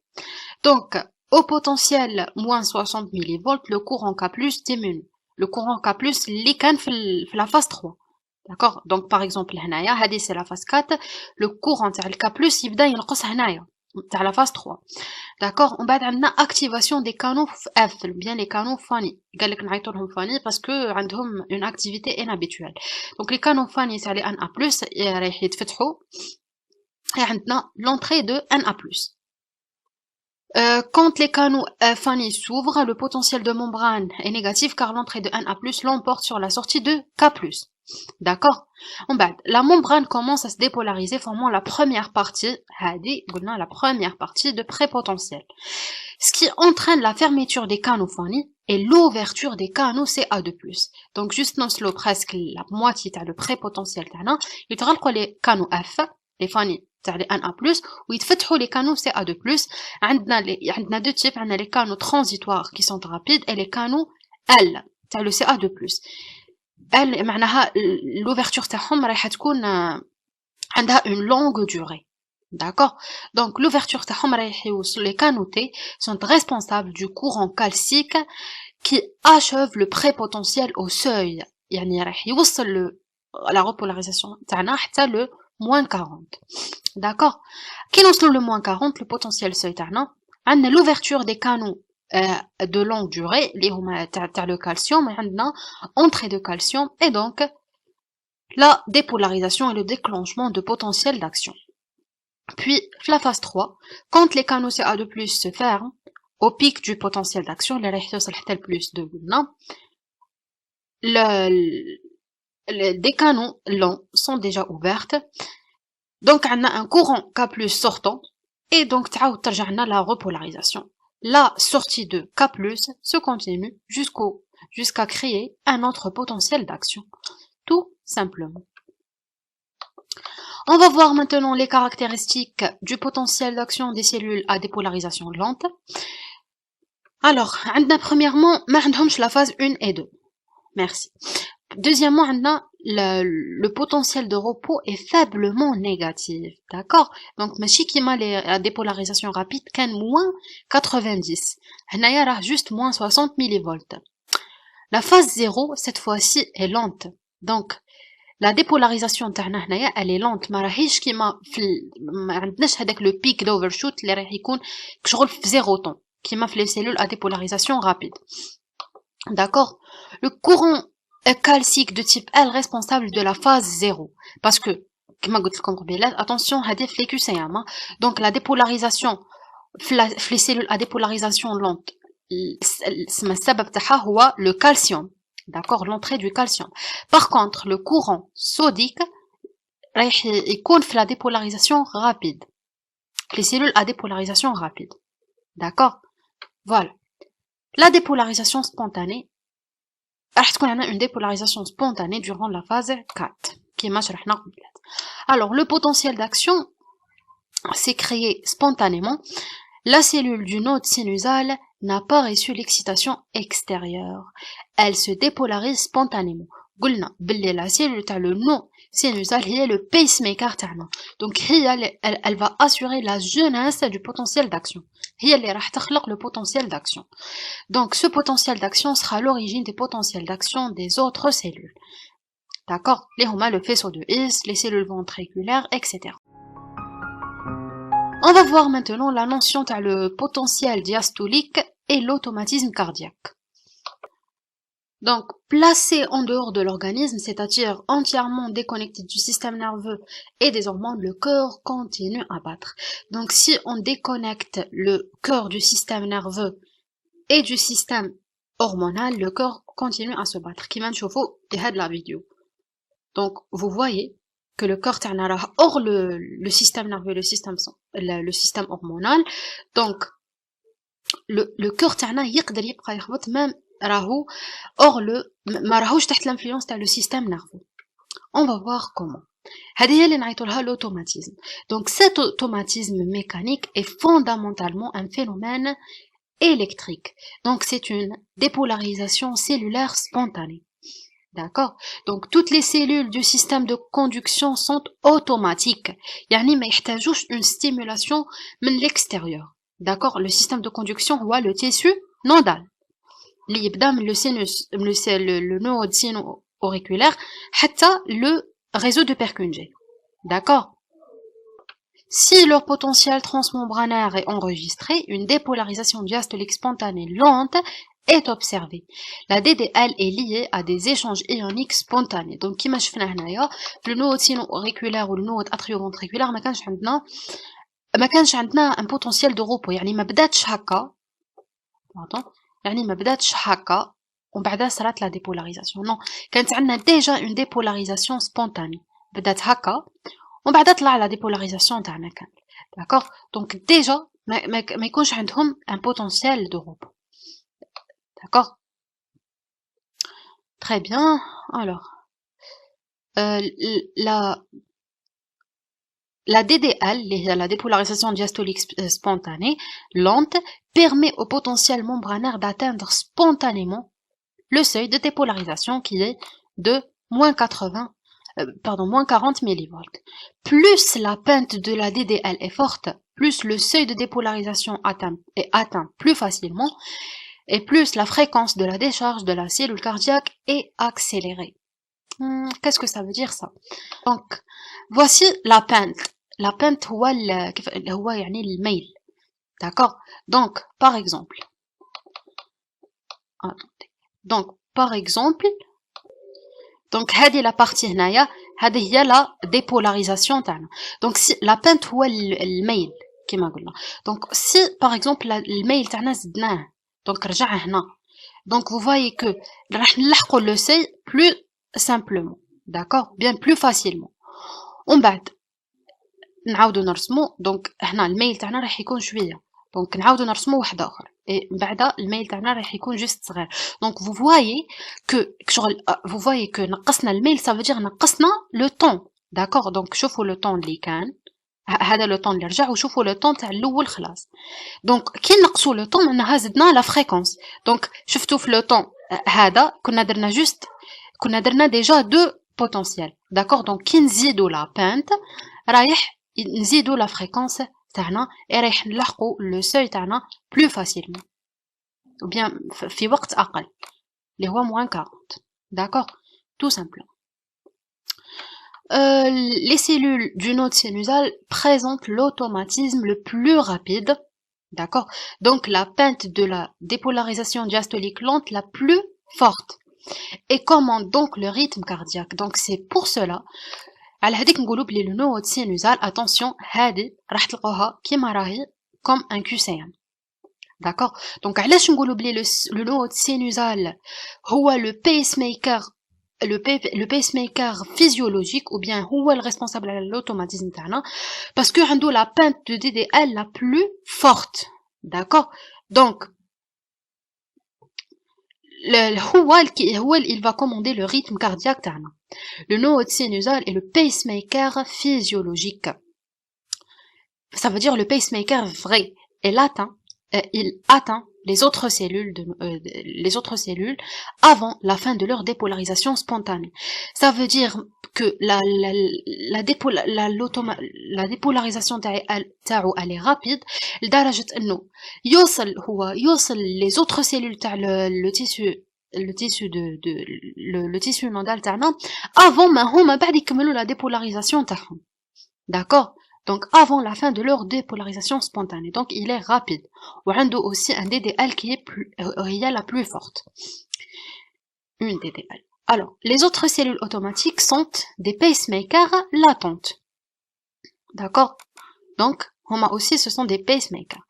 Donc au potentiel moins 60 mV, le courant K+ diminue. Le courant K+, اللي كان في la phase 3. D'accord? Donc par exemple هنايا هذه c'est la phase 4, le courant تاع ال K+ يبدا ينقص هنايا تاع la phase 3. D'accord? ومن بعد عندنا activation des canaux F, bien les canaux Fanny. قال لك نعيطوا لهم Fanny parce que عندهم une activité inhabituelle. Donc les canaux Fanny تاع les Na+ رايح يتفتحوا. عندنا l'entrée de Na+. Quand les canaux Fanny s'ouvrent, le potentiel de membrane est négatif car l'entrée de Na+ l'emporte sur la sortie de K+. D'accord? La membrane commence à se dépolariser, formant la première partie, la première partie de prépotentiel. Ce qui entraîne la fermeture des canaux Fanny et l'ouverture des canaux Ca2+. Donc juste nous presque la moitié de prépotentiel تاعنا يتغلقوا les canaux F, les Fanny تاع les Na+, ويتفتحوا les canaux Ca2+. عندنا deux types, عندنا les canaux transitoires qui sont rapides et les canaux L تاع le Ca2+. L معناها l'ouverture تاعهم راح تكون عندها une longue durée. D'accord? Donc l'ouverture تاعهم راح يوصل les canaux T sont responsables du courant calcique qui achève le prépotentiel au seuil. يعني راح يوصل la repolarisation تاعنا حتى le moins 40. D'accord? Qui نوصلوا le moins 40, le potentiel seuil تاعنا عندنا l'ouverture des canaux de longue durée اللي هما تاع le calcium, عندنا entrée de calcium et donc la dépolarisation et le déclenchement de potentiel d'action. Puis la phase 3, quand les canaux Ca2+ se ferment au pic du potentiel d'action, les راح يوصل حتى plus de des canaux longs sont déjà ouverts. Donc on a un courant K+ sortant et donc تعاود ترجع لنا la repolarisation. La sortie de K+ se continue jusqu'à créer un autre potentiel d'action. Tout simplement. On va voir maintenant les caractéristiques du potentiel d'action des cellules à dépolarisation lente. Alors, premièrement, ما عندهمش la phase 1 et 2. Merci. Deuxièmement, le potentiel de repos est faiblement négatif. D'accord? Donc, ماشي كيما la dépolarisation rapide كان moins 90. هنايا راه juste moins 60 mV. La phase 0, cette fois-ci, est lente. Donc, la dépolarisation تاعنا هنايا elle est lente, ما راهيش كيما ما عندناش هذاك le pic d'overshoot اللي راح يكون كشغل في 0 طون كيما في les cellules à dépolarisation rapide. D'accord? Le courant calcique de type L responsable de la phase 0 parce que كما قلت لكم قبيله attention هذه في les QCM. Donc la dépolarisation في les cellules à dépolarisation lente السبب تاعها هو le calcium. D'accord, l'entrée du calcium. Par contre, le courant sodique il compte la dépolarisation rapide. Les cellules à dépolarisation rapide. D'accord? Voilà. La dépolarisation spontanée. Une dépolarisation spontanée durant la phase 4. Alors, le potentiel d'action s'est créé spontanément. La cellule du node sinusal n'a pas reçu l'excitation extérieure. Elle se dépolarise spontanément. قلنا باللي la cellule تاع le node sinusal هي le pacemaker تاعنا. Donc elle va assurer la jeunesse du potentiel d'action. هي اللي راح تخلق le potentiel d'action. Donc ce potentiel d'action sera l'origine des potentiels d'action des autres cellules. D'accord? Les هما le faisceau de His, les cellules ventriculaires, etc. On va voir maintenant la notion de le potentiel diastolique et l'automatisme cardiaque. Donc, placé en dehors de l'organisme, c'est-à-dire entièrement déconnecté du système nerveux et des hormones, le cœur continue à battre. Donc, si on déconnecte le cœur du système nerveux et du système hormonal, le cœur continue à se battre. Qui m'a chauffé de la vidéo. Donc, vous voyez que le cœur est hors le système nerveux, le système hormonal. Donc, le cœur يقدر يبقى يخبط même راهو or ما راهوش تحت l'influence تاع le système nerveux. On va voir comment. هذه هي اللي نعيطوا لها l'automatisme. Donc cet automatisme mécanique est fondamentalement un phénomène électrique. Donc c'est une dépolarisation cellulaire spontanée. D'accord? Donc toutes les cellules du système de conduction sont automatiques. يعني ما يحتاجوش une stimulation من l'extérieur. D'accord? Le système de conduction هو le tissu nodal. اللي يبدا من le sinus, le node sino-auriculaire حتى le réseau de Purkinje. D'accord? Si le potentiel transmembranaire est enregistré, une dépolarisation diastolique spontanée lente est observée. La DDL est liée à des échanges ioniques spontanés. Donc, كما شفنا هنايا le node sino-auriculaire ou le node atrioventriculaire ما كانش عندنا un potentiel de repos. يعني ما بداتش هكا. Pardon. يعني ما بداتش هكا ومن بعدها صارت لا ديبولاريزاسيون. نو كانت عندنا ديجا اون ديبولاريزاسيون سبونتاني. بدات هكا ومن بعدها طلع لا ديبولاريزاسيون تاعنا كان. داكوغ دونك ديجا ما يكونش عندهم ان بوتونسيال دو روبو. داكوغ تري بيان. الوغ la DDL, la dépolarisation diastolique spontanée, lente, permet au potentiel membranaire d'atteindre spontanément le seuil de dépolarisation qui est de moins 40 millivolts. Plus la pente de la DDL est forte, plus le seuil de dépolarisation est atteint plus facilement, et plus la fréquence de la décharge de la cellule cardiaque est accélérée. Qu'est-ce que ça veut dire ça? Donc, voici la pente. La pente هو يعني الميل. D'accord? Donc, par exemple. Attendez. Donc, par exemple. Donc, هذه la partie هنايا. هذه هي la dépolarisation تاعنا. Donc, si la pente هو الميل كما قلنا. Donc, si par exemple الميل تاعنا زدناه. Donc, رجع هنا. Donc, vous voyez que راح نلحقوا le seuil plus simplement. D'accord? Bien plus facilement. ومن بعد نعاودو نرسمو. دونك هنا الميل تاعنا راح يكون شويه. دونك نعاودو نرسمو واحد اخر اي من بعد الميل تاعنا راح يكون جوست صغير. دونك vous voyez que نقصنا الميل ça veut dire نقصنا لو طون. داكوغ دونك شوفوا لو طون اللي كان هذا لو طون اللي رجع وشوفوا لو طون تاع الاول خلاص. دونك كي نقصوا لو طون معناها زدنا لا فريكونس. دونك شفتوا في لو طون هذا كنا درنا ديجا دو بوتونسيال. داكوغ دونك كي نزيدوا لا بانت رايح نزيدوا لا فريكونس تاعنا اي رايح نلحقوا لو سوي تاعنا بلو فاسيلمون ou bien في وقت اقل اللي هو moins 40. d'accord tout simplement. Les cellules du node sinusal présentent l'automatisme le plus rapide. D'accord? Donc la pente de la dépolarisation diastolique lente la plus forte et commande donc le rythme cardiaque. Donc c'est pour cela على هذيك نقولوا بلي لو نود سينوزال اتونسيون هذه راح تلقوها كيما راهي كوم ان كيسيان. داكوغ دونك علاش نقولوا بلي لو نود سينوزال هو لو بيس ميكر فيزيولوجيك ou bien هو الريسبونسابل على لوتوماتيزم تاعنا باسكو عنده لا بانت دو دي دي ال لا بلو فورت. داكوغ دونك il va commander le rythme cardiaque تاعنا. Le node sinusal est le pacemaker physiologique. Ça veut dire le pacemaker vrai. Il atteint les autres cellules avant la fin de leur dépolarisation spontanée. Ça veut dire que la dépolarisation تاعو elle est rapide لدرجة انه يوصل les autres cellules تاع le tissu nodal تاعنا avant ما هما بعد يكملوا la dépolarisation تاعهم. d'accord? Donc avant la fin de leur dépolarisation spontanée. Donc il est rapide. وعنده aussi un DDL qui est هي la plus forte. une DDL. Alors, les autres cellules automatiques sont des pacemakers latentes. D'accord? Donc, ce sont des pacemakers.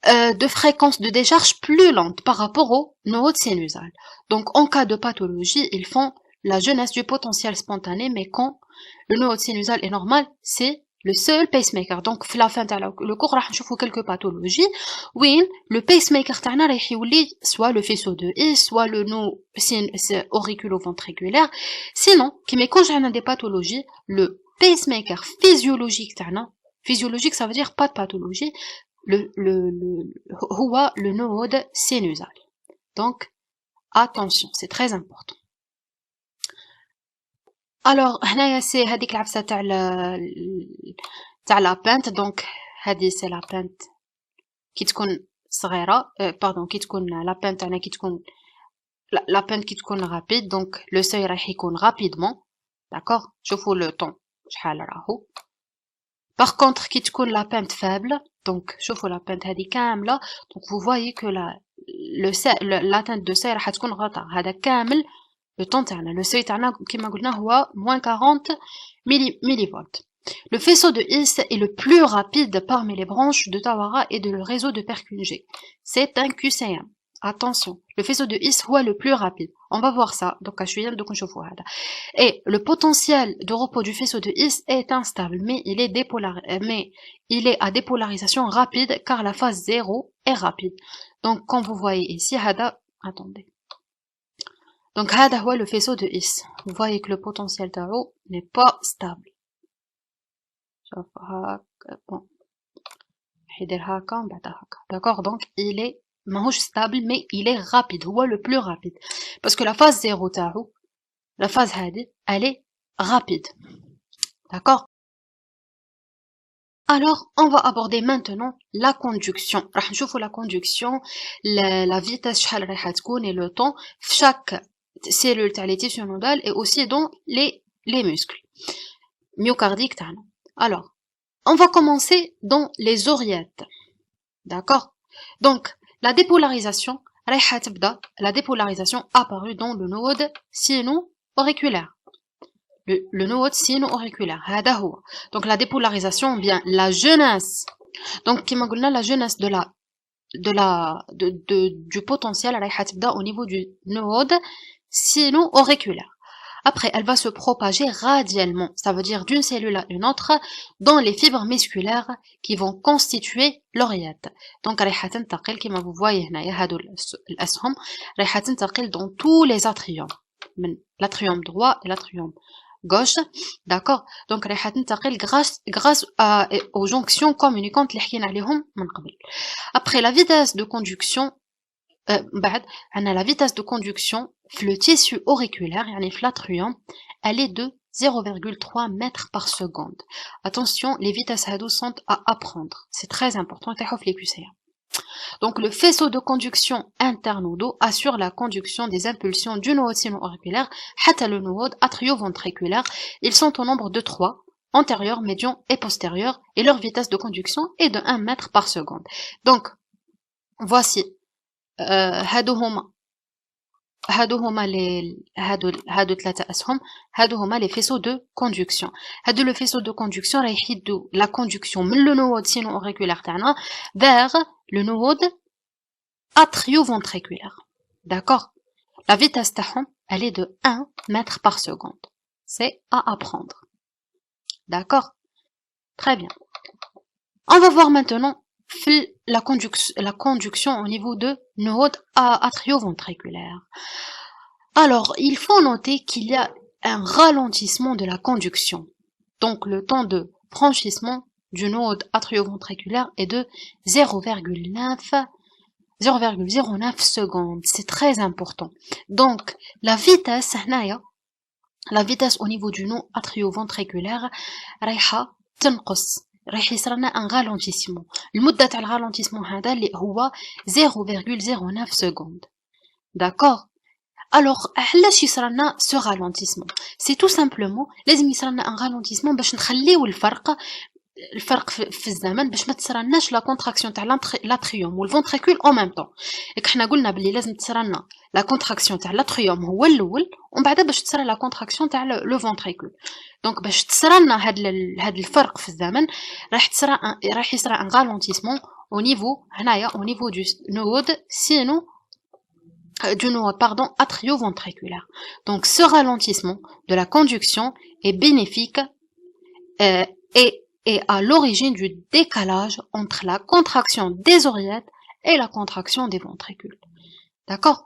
De fréquence de décharge plus lente par rapport au nodes sinusal. Donc, en cas de pathologie, ils font la jeunesse du potentiel spontané, mais quand le node sinusal est normal, c'est le seul pacemaker. Donc, في la fin de le cours, راح نشوفوا quelques pathologies. Oui, le pacemaker تاعنا راح يولي soit le faisceau de His, soit le nœud auriculo-ventriculaire. Sinon, quand j'ai des pathologies, le pacemaker physiologique تاعنا, physiologique, ça veut dire pas de pathologie, le node sinusal. Donc, attention, c'est très important. Alors, هنايا c'est هذيك العبسة تاع la pente. Donc, هذه c'est la pente كي تكون صغيرة, pardon, كي تكون la pente تاعنا كي تكون la pente كي تكون rapide. Donc, le seuil راح يكون rapidement. D'accord? شوفوا le temps شحال راهو. Par contre, كي تكون la pente faible, donc شوفوا la pente هذه كاملة, donc vous voyez que l'atteinte de seuil راح تكون غلطة. هذا كامل le temps تاعنا, le seuil تاعنا كما قلنا هو -40 millivolts. Le faisceau de His est le plus rapide parmi les branches de Tawara et de le réseau de Purkinje. C'est un QCM. Attention, le faisceau de His est le plus rapide. On va voir ça. Donc, et le potentiel de repos du faisceau de His est instable, mais il est à dépolarisation rapide car la phase 0 est rapide. Donc, quand vous voyez ici, attendez. Donc, le faisceau de His. Vous voyez que le potentiel d'eau n'est pas stable. Bon. D'accord, donc il est stable, mais il est rapide. Ou le plus rapide. Parce que la phase 0 تاعو, la phase hadi, elle est rapide. D'accord? Alors, on va aborder maintenant la conduction. راح نشوفوا la conduction, la vitesse شحال راح تكون et le temps chaque cellule تاع les tissus nodales et aussi dans les muscles myocardiques تاعنا. Alors, on va commencer dans les oreillettes. D'accord? Donc, la dépolarisation apparue dans le node sino-auriculaire. Le node sino-auriculaire. Donc, la dépolarisation, bien, la jeunesse. Donc, comme on a la jeunesse du potentiel au niveau du node sino-auriculaire. Après, elle va se propager radialement, ça veut dire d'une cellule à une autre, dans les fibres musculaires qui vont constituer l'oreillette. Donc, comme vous voyez, dans tous les atriums, l'atrium droit et l'atrium gauche, d'accord? Donc, grâce aux jonctions communicantes, après la vitesse de conduction, la vitesse de conduction, le tissu auriculaire, l'atrium, elle est de 0,3 mètres par seconde. Attention, les vitesses sont à apprendre. C'est très important. Donc, le faisceau de conduction internodo assure la conduction des impulsions du node sino-auriculaire, le node atrio-ventriculaire. Ils sont au nombre de 3, antérieur, médian et postérieur, et leur vitesse de conduction est de 1 mètre par seconde. Donc, voici. هادو هما les faisceaux de conduction. Le faisceau de conduction راح يحدوا la conduction من le node sino-auriculaire تاعنا vers le node atrio-ventriculaire. D'accord? La vitesse تاعهم, elle est de 1 mètre par seconde. C'est à apprendre. D'accord? Très bien. On va voir maintenant la conduction au niveau de node atrio-ventriculaire. Alors, il faut noter qu'il y a un ralentissement de la conduction. Donc, le temps de franchissement du node atrio-ventriculaire est de 0,09 secondes. C'est très important. Donc, la vitesse au niveau du node atrio-ventriculaire رايحة تنقص. راح يصيرنا ان ralentissement. المدة تاع الرالونتيسمون هذا اللي هو 0,09 secondes. D'accord? Alors, علاش يصيرنا ce ralentissement? C'est tout simplement لازم يصيرنا un ralentissement باش نخليو الفرق الفرق في الزمن باش ما تصرالناش لا كونتراكسيون تاع لاتريوم والفونتريكول او ميم طون. ياك حنا قلنا بلي لازم تصرالنا لا كونتراكسيون تاع لاتريوم هو الاول ومن بعد باش تصرى لا كونتراكسيون تاع لو فونتريكول. دونك باش تصرالنا هاد الفرق في الزمن راح يصرى ان رالونتيسمون au niveau هنايا au niveau du node atrioventriculaire. Donc ce ralentissement de la conduction est bénéfique et à l'origine du décalage entre la contraction des oreillettes et la contraction des ventricules. D'accord?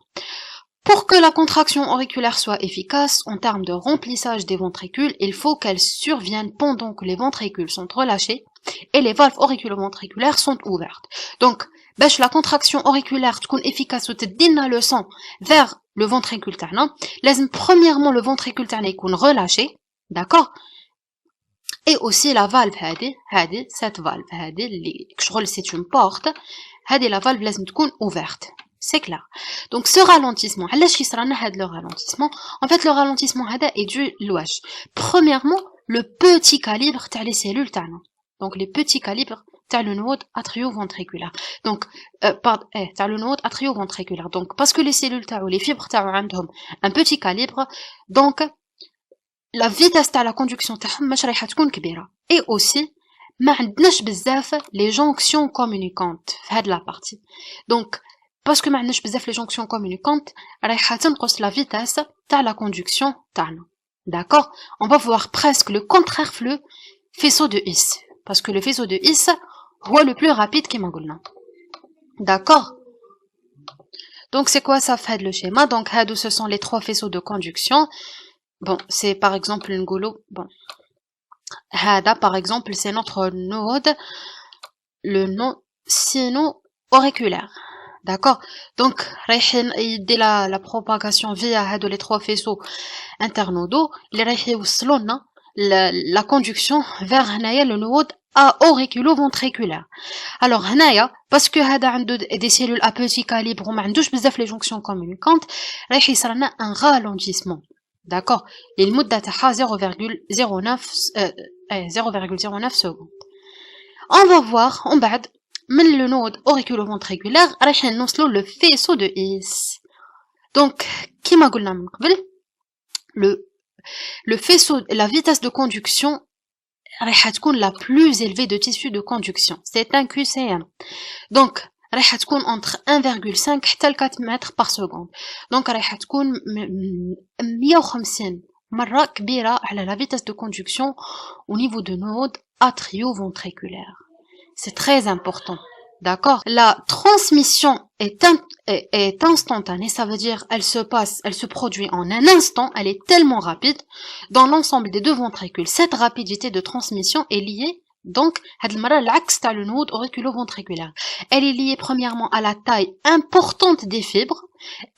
Pour que la contraction auriculaire soit efficace en termes de remplissage des ventricules, il faut qu'elle survienne pendant que les ventricules sont relâchés et les valves auriculoventriculaires sont ouvertes. Donc, باش la contraction auriculaire تكون efficace وتدينا le sang vers le ventricule تاعنا, لازم premièrement le ventricule تاعنا يكون relâché, d'accord? Et aussi la valve هذه cette valve هذه اللي كشغل c'est une porte, هذه la valve لازم تكون ouverte. C'est clair. Donc ce ralentissement, علاش يصرالنا هذا le ralentissement? En fait le ralentissement هذا est dû لواش? Premièrement, le petit calibre تاع les cellules تاعنا. Donc les petits calibres تاع le node atrioventriculaire. Donc تاع le node atrioventriculaire. Donc parce que les cellules تاعو les fibres تاعو عندهم un petit calibre, donc la vitesse تاع la conduction تاعهم مش رايحه تكون كبيره. Et aussi ما عندناش بزاف les jonctions communicantes في هاد la partie. Donc parce que ما عندناش بزاف les jonctions communicantes رايحه تنقص la vitesse تاع la conduction تاعنا. D'accord? On va voir presque le contraire le faisceau de His. Parce que le faisceau de His هو le plus rapide كما قلنا. D'accord? Donc c'est quoi ça fait le schéma? Donc هادو ce sont les trois faisceaux de conduction. Bon, c'est par exemple une golo. Bon. هذا par exemple c'est notre node, le node sino-auriculaire. D'accord? Donc رايحين يدي la propagation via هادو les trois faisceaux internodaux اللي رايح يوصلوا لنا la conduction vers هنايا le node auriculoventriculaire. Alors هنايا parce que هذا عنده des cellules à petit calibre وما عندوش بزاف les jonctions communicantes رايح يصيرنا un ralentissement. D'accord? المدة تاعها 0,09 secondes. On va voir en بعد من le node auriculoventriculaire رايحين نوصلوا le faisceau de His. Donc كما قلنا من قبل le faisceau, la vitesse de conduction رايحة تكون la plus élevée de tissu de conduction. C'est un QCM. Donc رايحة تكون entre 1,5 حتى 4 mètres par seconde. Donc رايحة تكون 150 مرة كبيرة على la vitesse de conduction au niveau de node atrioventriculaire. C'est très important. D'accord? La transmission est instantanée, ça veut dire elle se produit en un instant, elle est tellement rapide dans l'ensemble des deux ventricules. Cette rapidité de transmission est liée donc هاد المرة العكس تاع le node auriculoventriculaire. Elle est liée premièrement à la taille importante des fibres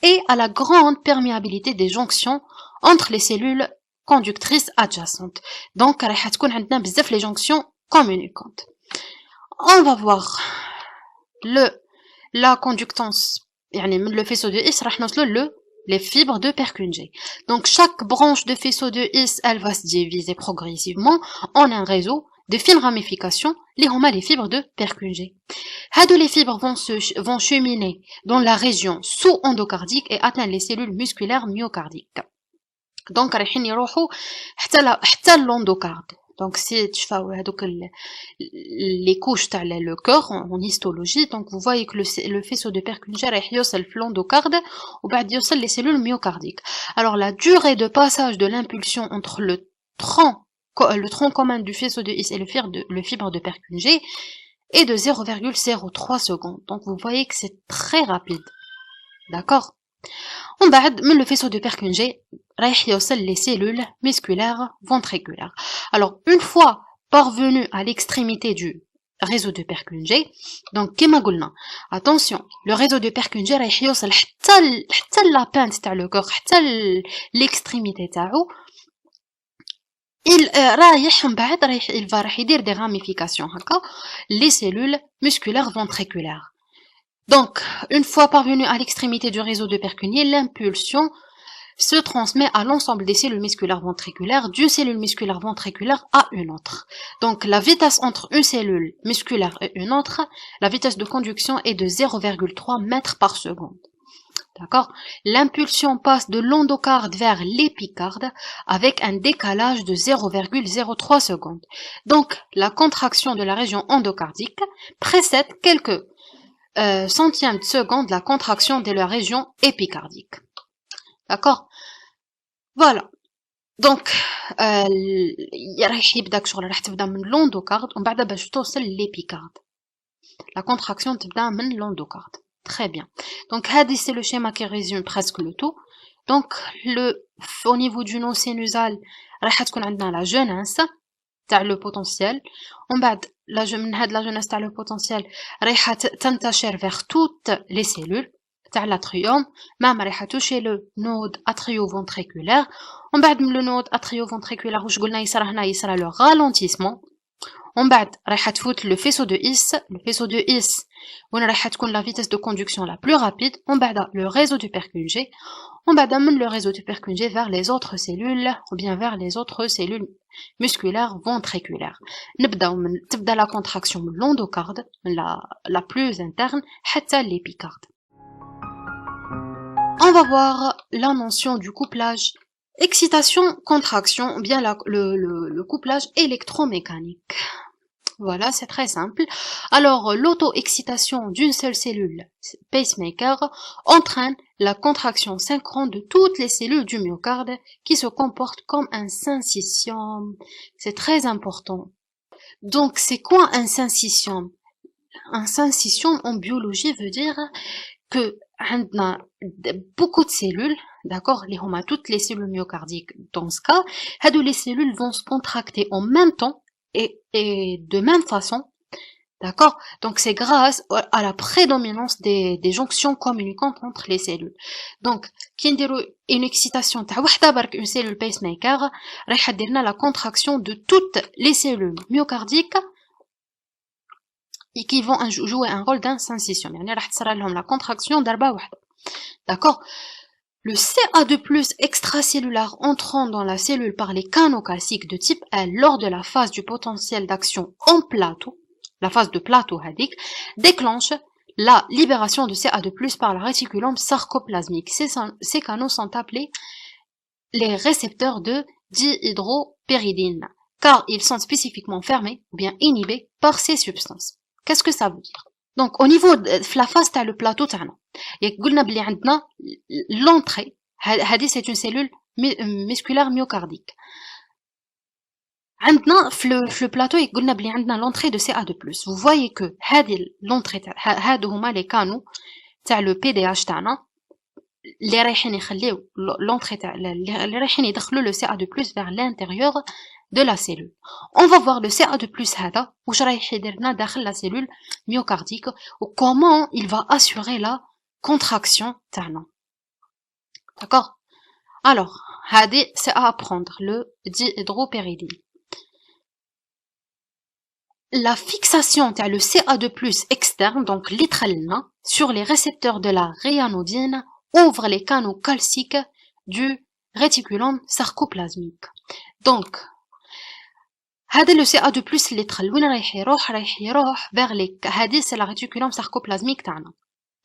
et à la grande perméabilité des jonctions entre les cellules conductrices adjacentes. Donc رايحة تكون عندنا بزاف les jonctions communicantes. On va voir la conductance يعني من le faisceau de His راح نوصلوا les fibres de Purkinje. Donc chaque branche de faisceau de His elle va se diviser progressivement en un réseau de fines ramifications les هما les fibres de Purkinje. هادو les fibres vont cheminer dans la région sous-endocardique et atteindre les cellules musculaires myocardiques. Donc رايحين يروحوا حتى l'endocarde. Donc si تشوفوا هذوك les couches تاع le cœur en histologie, donc vous voyez que le faisceau de Purkinje رايح يوصل في l'endocarde وبعد يوصل les cellules myocardiques. Alors la durée de passage de l'impulsion entre le tronc commun du faisceau de His et le fibre de Purkinje est de 0,03 secondes. Donc vous voyez que c'est très rapide. D'accord? On بعد من le faisceau de Purkinje رايح يوصل les cellules musculaires ventriculaires. Alors une fois parvenu à l'extrémité du réseau de Purkinje, donc كما قلنا attention, le réseau de Purkinje رايح يوصل حتى la pinte تاع le cœur حتى l'extrémité تاعو. Il رايح من بعد رايح يدير des ramifications هكا les cellules musculaires ventriculaires. Donc, une fois parvenu à l'extrémité du réseau de Purkinje, l'impulsion se transmet à l'ensemble des cellules musculaires ventriculaires, d'une cellule musculaire ventriculaire à une autre. Donc la vitesse entre une cellule musculaire et une autre, la vitesse de conduction est de 0,3 mètres par seconde. D'accord? L'impulsion passe de l'endocarde vers l'épicarde avec un décalage de 0,03 secondes. Donc, la contraction de la région endocardique précède quelques centièmes de seconde la contraction de la région épicardique. D'accord? Voilà. Donc, راح يبداك شغل راح تبدا من l'endocarde ومن بعد باش توصل l'épicarde. La contraction تبدا من l'endocarde. Très bien. Donc, c'est le schéma qui résume presque le tout. Donc, au niveau du nœud sinusal, راح تكون عندنا la jeunesse تاع le potentiel. ومن بعد من هاد la jeunesse تاع le potentiel راح تنتشر vers toutes les cellules تاع l'atrium, même راح toucher le node atrioventriculaire. ومن بعد من le node atrioventriculaire واش قلنا يصرى هنا يصرى le ralentissement. ومن بعد راح تفوت le faisceau de His وين راح تكون la vitesse de conduction la plus rapide. ومن بعد le réseau du Purkinje. ومن بعد من le réseau du Purkinje vers les autres cellules ou bien vers les autres cellules musculaires ventriculaires. تبدا la contraction من l'endocarde, la plus interne حتى l'épicarde. On va voir la notion du couplage. Excitation, contraction, ou bien le couplage électromécanique. Voilà, c'est très simple. Alors, l'auto-excitation d'une seule cellule pacemaker entraîne la contraction synchrone de toutes les cellules du myocarde qui se comportent comme un syncytium. C'est très important. Donc, c'est quoi un syncytium? Un syncytium en biologie veut dire que on a beaucoup de cellules, d'accord, toutes les cellules myocardiques dans ce cas, les cellules vont se contracter en même temps et de même façon, d'accord. Donc c'est grâce à la prédominance des jonctions communicantes entre les cellules. Donc qui نديرو une excitation تاع وحده برك une cellule pacemaker راح دير لنا la contraction de toutes les cellules myocardiques et qui vont jouer un rôle d'un syncytium. يعني راح تصرى لهم la contraction ضربة واحدة. D'accord? Le CA2+ extracellulaire entrant dans la cellule par les canaux calciques de type L lors de la phase du potentiel d'action en plateau, la phase de plateau hadik, déclenche la libération de CA2+ par le réticulum sarcoplasmique. Ces canaux sont appelés les récepteurs de dihydropyridine, car ils sont spécifiquement fermés ou bien inhibés par ces substances. Qu'est-ce que ça veut dire? Donc, au niveau de la phase تاع le plateau تاعنا, قلنا بلي عندنا l'entrée, هذه c'est une cellule musculaire myocardique. عندنا في le plateau قلنا بلي عندنا l'entrée de CA2+. Vous voyez que هذه l'entrée هادو هما les canaux تاع le PDH تاعنا اللي رايحين يخليو l'entrée تاع اللي رايحين يدخلوا le CA2+ vers l'intérieur de la cellule. On va voir le CA2+ هذا واش رايح يدير لنا داخل la cellule myocardique ou comment il va assurer la contraction تاعنا. D'accord? Alors, هذه c'est à apprendre le dihydropyridine. La fixation تاع le CA2+ externe, donc لنا sur les récepteurs de la ryanodine ouvre les canaux calciques du réticulum sarcoplasmique. Donc, هذا le CA2+ اللي دخل وين رايح يروح vers les هذه c'est la réticulum sarcoplasmique تاعنا.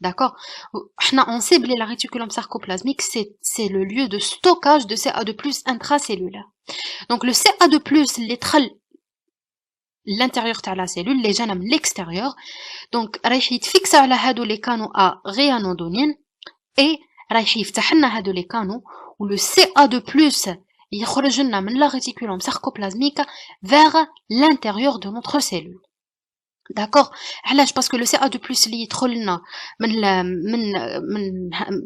D'accord? احنا on sait que la réticulum sarcoplasmique c'est le lieu de stockage de CA2+ intracellulaire. Donc le CA2+ اللي دخل l'intérieur تاع la cellule اللي جانا من l'extérieur, donc رايح يتفيكس على هادو les canaux à ryanodonine et رايح يفتح لنا هادو les canaux où le CA2+ يخرج لنا من la réticulum sarcoplasmique vers l'intérieur de notre cellule. D'accord? علاش parce que le CA2+ اللي يدخل لنا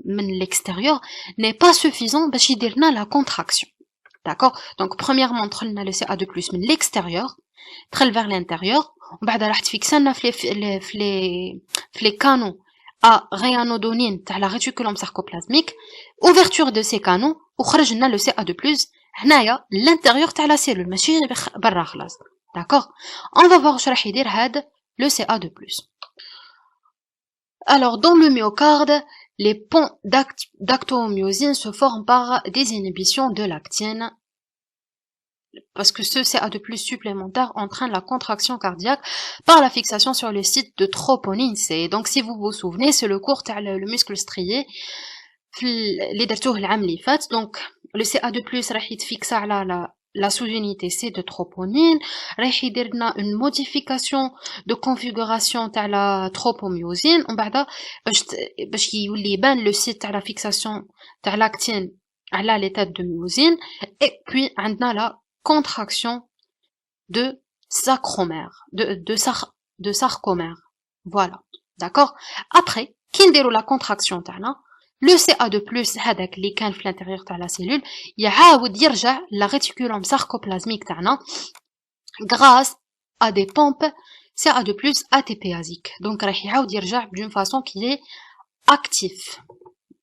من l'extérieur n'est pas suffisant باش يدير لنا la contraction. D'accord? Donc premièrement دخل لنا le CA2+ من l'extérieur, دخل vers l'intérieur, ومن بعد راح تفيكس لنا في les canaux à ryanodonine تاع la réticulum sarcoplasmique, ouverture de ces canaux وخرج لنا le CA2+ هنايا l'intérieur تاع la cellule ماشي برا خلاص. D'accord? On va voir واش راح يدير هاد le CA2+. Alors dans le myocarde, les ponts d'actomyosine se forment par des inhibitions de l'actine, parce que ce CA2+ supplémentaire entraîne la contraction cardiaque par la fixation sur le site de troponine C. Donc si vous vous souvenez, c'est le cours le muscle strié اللي درتوه العام اللي فات. Donc le CA2+ راح يتفيكسا على la sous-unité C de troponine, راح يدير لنا une modification de configuration تاع la tropomyosine ومن بعد باش يولي يبان le site تاع la fixation تاع l'actine على l'état de myosine, et puis عندنا la contraction de sarcomère, de sarcomère. Voilà, d'accord. Après, qui نديرو la contraction تاعنا, le CA2+, هذاك اللي كان في l'intérieur تاع la cellule, يعاود يرجع la réticulum sarcoplasmique تاعنا grâce à des pompes CA2+ ATPasiques. Donc راح يعاود يرجع d'une façon qui est active.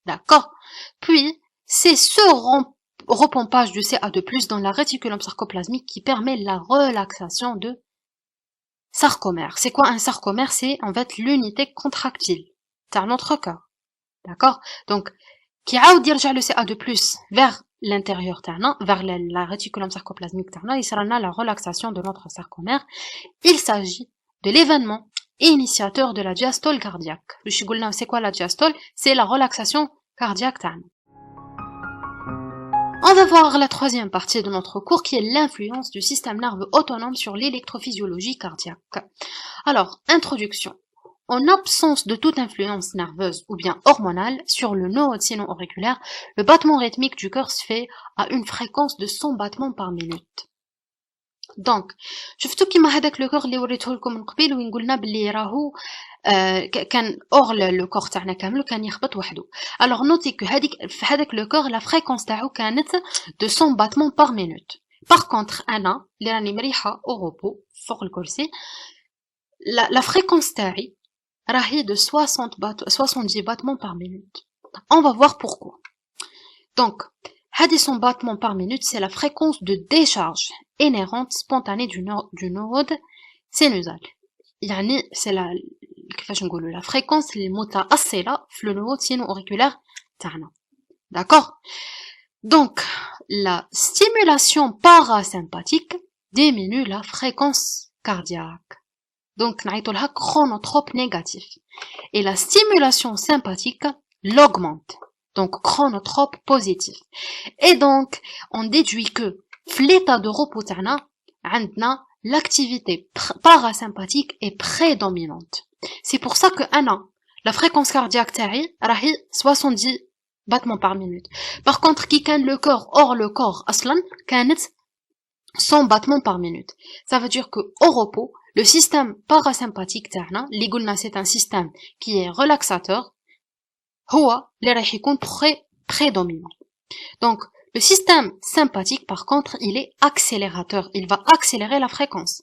D'accord. Puis, c'est ce repompage du CA2+ dans la réticulum sarcoplasmique qui permet la relaxation de sarcomère. C'est quoi un sarcomère? C'est en fait l'unité contractile de notre cœur. D'accord? Donc, qui a dirigé le CA2+ vers l'intérieur, vers la réticulum sarcoplasmique, il sera la relaxation de notre sarcomère. Il s'agit de l'événement initiateur de la diastole cardiaque. C'est quoi la diastole? C'est la relaxation cardiaque. On va voir la troisième partie de notre cours qui est l'influence du système nerveux autonome sur l'électrophysiologie cardiaque. Alors, introduction. En absence de toute influence nerveuse ou bien hormonale sur le node sino-auriculaire, le battement rythmique du cœur se fait à une fréquence de 100 battements par minute. Donc, شفتوا كيما هذاك لو كور اللي وريته لكم من قبيل وين قلنا بلي راهو كان اور لو كور تاعنا كامل كان يخبط وحده. Alors notez que في هذاك لو كور la fréquence تاعو كانت de 100 battements par minute. Par contre انا اللي راني مريحه au repos فوق الكرسي la fréquence تاعي راهي de 70 battements par minute. On va voir pourquoi. Donc, هذه 100 battements par minute, c'est la fréquence de décharge inhérente spontanée du node sinusal. يعني c'est كيفاش نقولوا la fréquence المتأصلة في le node sino-auriculaire تاعنا. D'accord? Donc, la stimulation parasympathique diminue la fréquence cardiaque. Donc, نعيطوا لها chronotrope négatif. Et la stimulation sympathique l'augmente. Donc, chronotrope positif. Et donc, on déduit que, l'état de repos تاعنا, عندنا l'activité parasympathique est prédominante. C'est pour ça que, la fréquence cardiaque تاعي, راهي 70 battements par minute. Par contre, qui كان le corps hors le corps, أصلاً, كانت 100 battements par minute. Ça veut dire que, au repos, le système parasympathique تاعنا, اللي قلنا c'est un système qui est relaxateur, هو اللي راح يكون prédominant. Donc, le système sympathique, par contre, il est accélérateur. Il va accélérer la fréquence.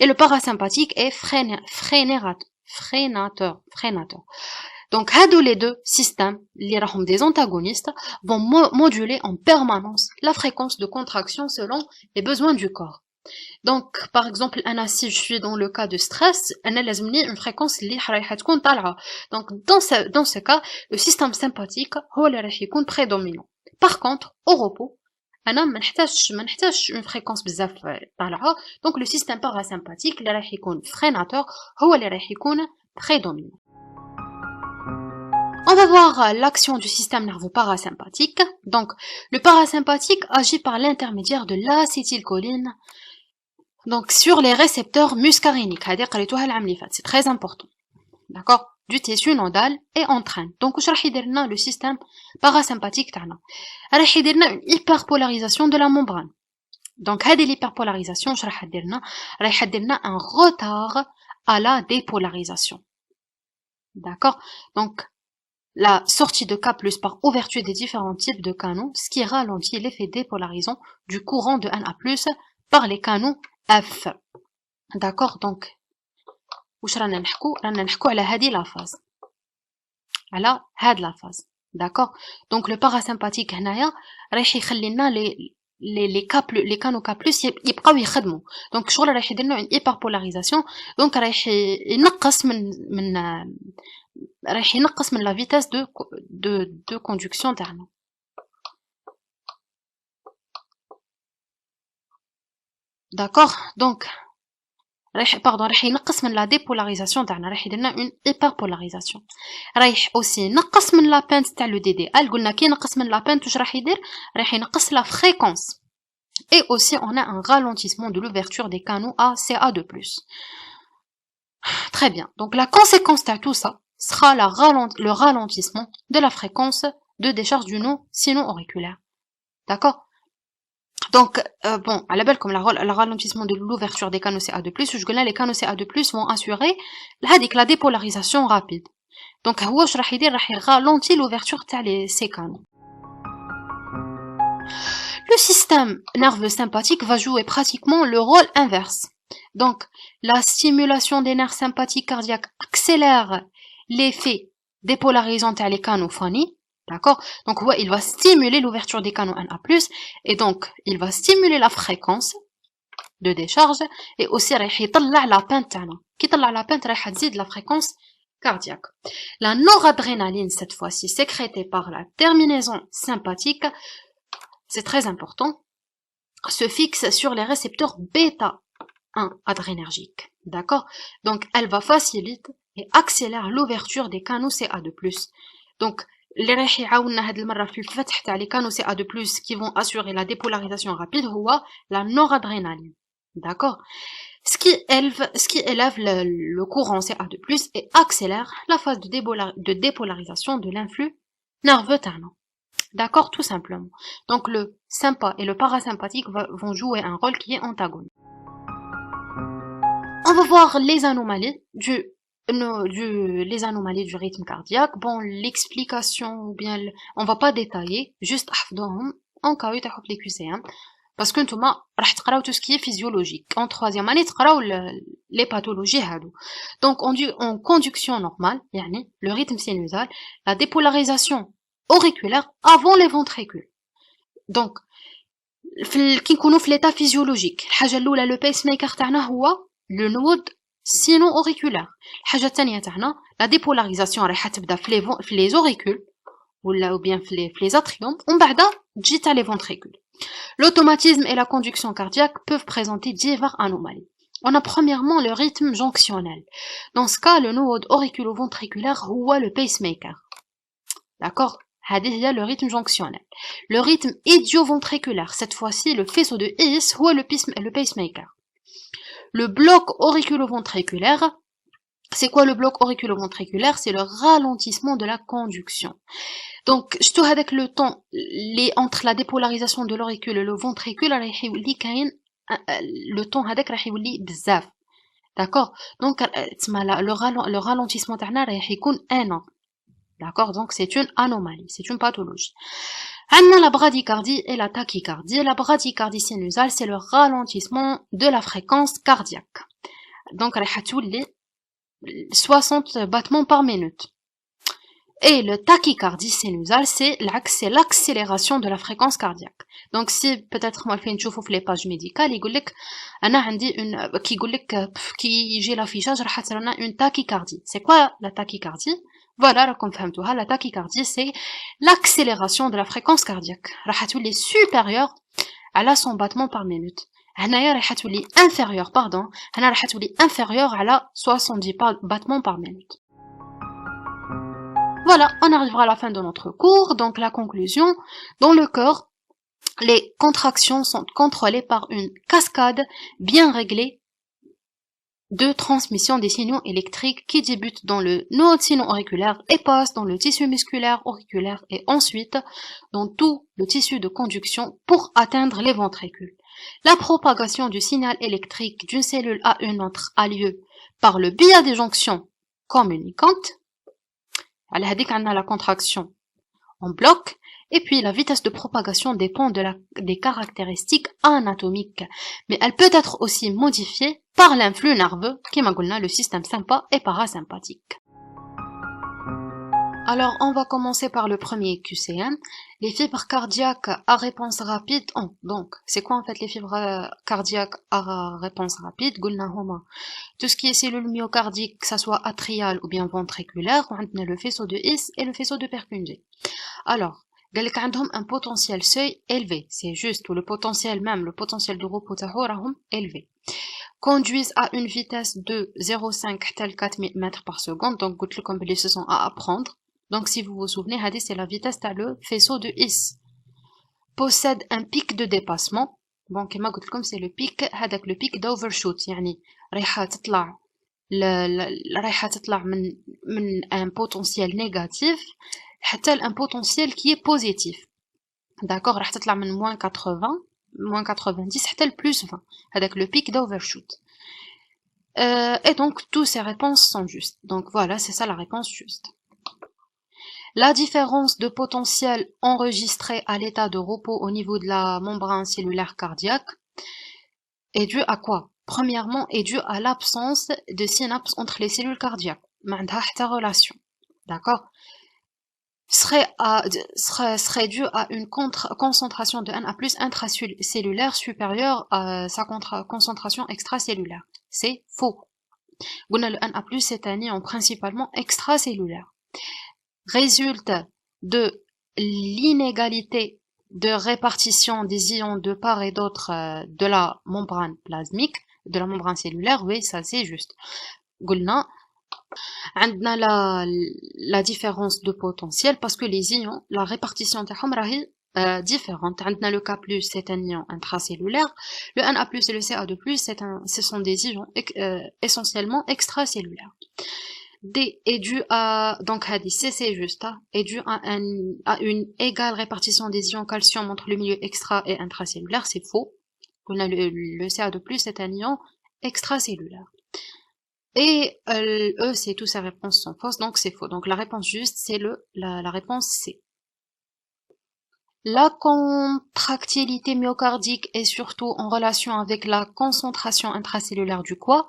Et le parasympathique est freinateur. Donc, les deux systèmes, les rahom des antagonistes, vont moduler en permanence la fréquence de contraction selon les besoins du corps. Donc, par exemple, si je suis dans le cas de stress, une fréquence qui est donc, dans ce cas, le système sympathique est prédominant. Par contre, au repos, une fréquence donc le système parasympathique est freinateur, prédominant. On va voir l'action du système nerveux parasympathique. Donc, le parasympathique agit par l'intermédiaire de l'acétylcholine. Donc, sur les récepteurs muscariniques, c'est très important. D'accord? Du tissu nodal et entraîne. Donc, le système parasympathique, une hyperpolarisation de la membrane. Donc, l'hyperpolarisation, un retard à la dépolarisation. D'accord? Donc, la sortie de K+ par ouverture des différents types de canaux, ce qui ralentit l'effet dépolarisant du courant de Na+, par les canaux F. D'accord? Donc, واش رانا نحكو على هذه لا فاز. على هاد لا فاز. D'accord? Donc, le parasympathique هنايا راح يخلي لنا les canaux K+ يبقاو يخدموا. Donc, شغل راح يدير لنا une hyperpolarisation. Donc, راح ينقص من راح ينقص من la vitesse de conduction تاعنا. D'accord, donc راح ينقص من la dépolarisation تاعنا، راح يدير لنا une hyperpolarisation. راح aussi ينقص من la pente تاع le DDL. قلنا كي ينقص من la pente واش راح يدير؟ راح ينقص la fréquence. Et aussi on a un ralentissement de l'ouverture des canaux à CA2+. Très bien. Donc la conséquence de tout ça sera le ralentissement de la fréquence de décharge du nœud sino-auriculaire. D'accord? Donc, bon, à la belle comme le ralentissement de l'ouverture des canaux CA2+, je connais les canaux CA2+, vont assurer la dépolarisation rapide. Donc, je vais ralentir l'ouverture de ces canaux. Le système nerveux sympathique va jouer pratiquement le rôle inverse. Donc, la stimulation des nerfs sympathiques cardiaques accélère l'effet dépolarisant des canaux phoniques. D'accord? Donc, il va stimuler l'ouverture des canaux Na+, et donc, il va stimuler la fréquence de décharge, et aussi, il va la pente. Qui la pente, il va la fréquence cardiaque. La noradrénaline, cette fois-ci, sécrétée par la terminaison sympathique, c'est très important, se fixe sur les récepteurs bêta-1 adrénergiques. D'accord? Donc, elle va faciliter et accélérer l'ouverture des canaux CA2+. Donc, اللي راح يعاوننا هاد المره في الفتح تاع لي كانو سي ا دو بلس كي فون اسوري لا ديبولاريزاسيون رابيد هو لا noradrénaline. D'accord? Ce qui élève le courant CA2+ et accélère la phase de dépolarisation de l'influx nerveux terne. D'accord? Tout simplement. Donc le sympa et le parasympathique vont jouer un rôle qui est antagonique. On va voir les anomalies les anomalies du rythme cardiaque. Bon, l'explication, ou bien, on va pas détailler, juste احفظوهم en cas où تحب les QCM, parce que نتوما راح تقراو tout ce qui est physiologique. En troisième année تقراو les pathologies هادو. Donc on dit en conduction normale, يعني le rythme sinusal, la dépolarisation auriculaire avant les ventricules. Donc كي نكونوا في l'état physiologique, الحاجه الاولى le pacemaker تاعنا هو le node sino-auriculaire. الحاجة الثانية تاعنا la dépolarisation راح تبدا في les auricules ou bien في les atriums ومن بعد تجي تاع les ventricules. L'automatisme et la conduction cardiaque peuvent présenter diverses anomalies. On a premièrement le rythme jonctionnel. Dans ce cas, le node auriculo-ventriculaire هو le pacemaker. D'accord? هذه هي le rythme jonctionnel. Le rythme idioventriculaire, cette fois-ci le faisceau de His هو le pacemaker. Le bloc auriculo-ventriculaire, c'est quoi le bloc auriculo-ventriculaire? C'est le ralentissement de la conduction. Donc, je te avec le temps, entre la dépolarisation de l'auricule et le ventricule, le temps avec bzaf. D'accord? Donc, le ralentissement un an. D'accord? Donc, c'est une anomalie, c'est une pathologie. On a la bradycardie et la tachycardie. La bradycardie sinusale, c'est le ralentissement de la fréquence cardiaque. Donc, 60 battements par minute. Et le tachycardie sinusale, c'est l'accélération de la fréquence cardiaque. Donc, si peut-être moi fait une chauffe les pages médicales, il dit أنا عندي une qui يقول لك كي يجي l'affichage راح تصير لنا une tachycardie. C'est quoi la tachycardie? Voilà, راكم فهمتوها. La tachycardie, c'est l'accélération de la fréquence cardiaque. راح تولي supérieure à 100 battements par minute. هنايا راح تولي inférieure, pardon. هنا راح تولي inférieure à 70 battements par minute. Voilà, on arrivera à la fin de notre cours. Donc la conclusion, dans le corps, les contractions sont contrôlées par une cascade bien réglée de transmission des signaux électriques qui débutent dans le node sino-auriculaire et passent dans le tissu musculaire auriculaire et ensuite dans tout le tissu de conduction pour atteindre les ventricules. La propagation du signal électrique d'une cellule à une autre a lieu par le biais des jonctions communicantes. على هذيك عندنا la contraction en bloc, et puis la vitesse de propagation dépend des caractéristiques anatomiques, mais elle peut être aussi modifiée par l'influx nerveux, qui m'a dit le système sympa et parasympathique. Alors, on va commencer par le premier QCM. Les fibres cardiaques à réponse rapide ont. Donc, c'est quoi en fait les fibres cardiaques à réponse rapide? قلنا هما tout ce qui est cellules myocardiques, que ça soit atrial ou bien ventriculaire, on a le faisceau de His et le faisceau de Purkinje. Alors, قال لك عندهم un potentiel seuil élevé, c'est juste, ou le potentiel même, le potentiel de repos تاعو راهم élevé. Conduisent à une vitesse de 0,5 حتى 4000 mètres par seconde, donc قلت لكم بلي ce sont à apprendre. Donc si vous vous souvenez, هذه c'est la vitesse تاع le faisceau de His. Possède un pic de dépassement. Bon كما قلت لكم c'est le pic, هذاك le pic d'overshoot, يعني رايحة تطلع من un potentiel négatif حتى un potentiel qui est positif. D'accord, راح تطلع من moins 90 حتى le plus 20. Avec le pic d'overshoot. Et donc, toutes ces réponses sont justes. Donc voilà, c'est ça la réponse juste. La différence de potentiel enregistré à l'état de repos au niveau de la membrane cellulaire cardiaque est due à quoi? Premièrement, est due à l'absence de synapses entre les cellules cardiaques. ما عندها حتى relation. D'accord? Serait dû à une concentration de Na+ intracellulaire supérieure à sa concentration extracellulaire. C'est faux. Le Na+ est un ion principalement extracellulaire. Résulte de l'inégalité de répartition des ions de part et d'autre de la membrane plasmique, de la membrane cellulaire, oui, ça c'est juste. عندنا la différence de potentiel parce que les ions, la répartition تاعهم راهي différente. عندنا le K+, c'est un ion intracellulaire, le Na+ et le Ca2+, ce sont des ions essentiellement extracellulaires. D est dû à, donc c'est juste, est dû à une égale répartition des ions calcium entre le milieu extra et intracellulaire, c'est faux. On a le Ca2+, c'est un ion extracellulaire. Et E, c'est toutes ces réponses sont fausses, donc c'est faux. Donc la réponse juste, c'est la réponse C. La contractilité myocardique est surtout en relation avec la concentration intracellulaire du quoi?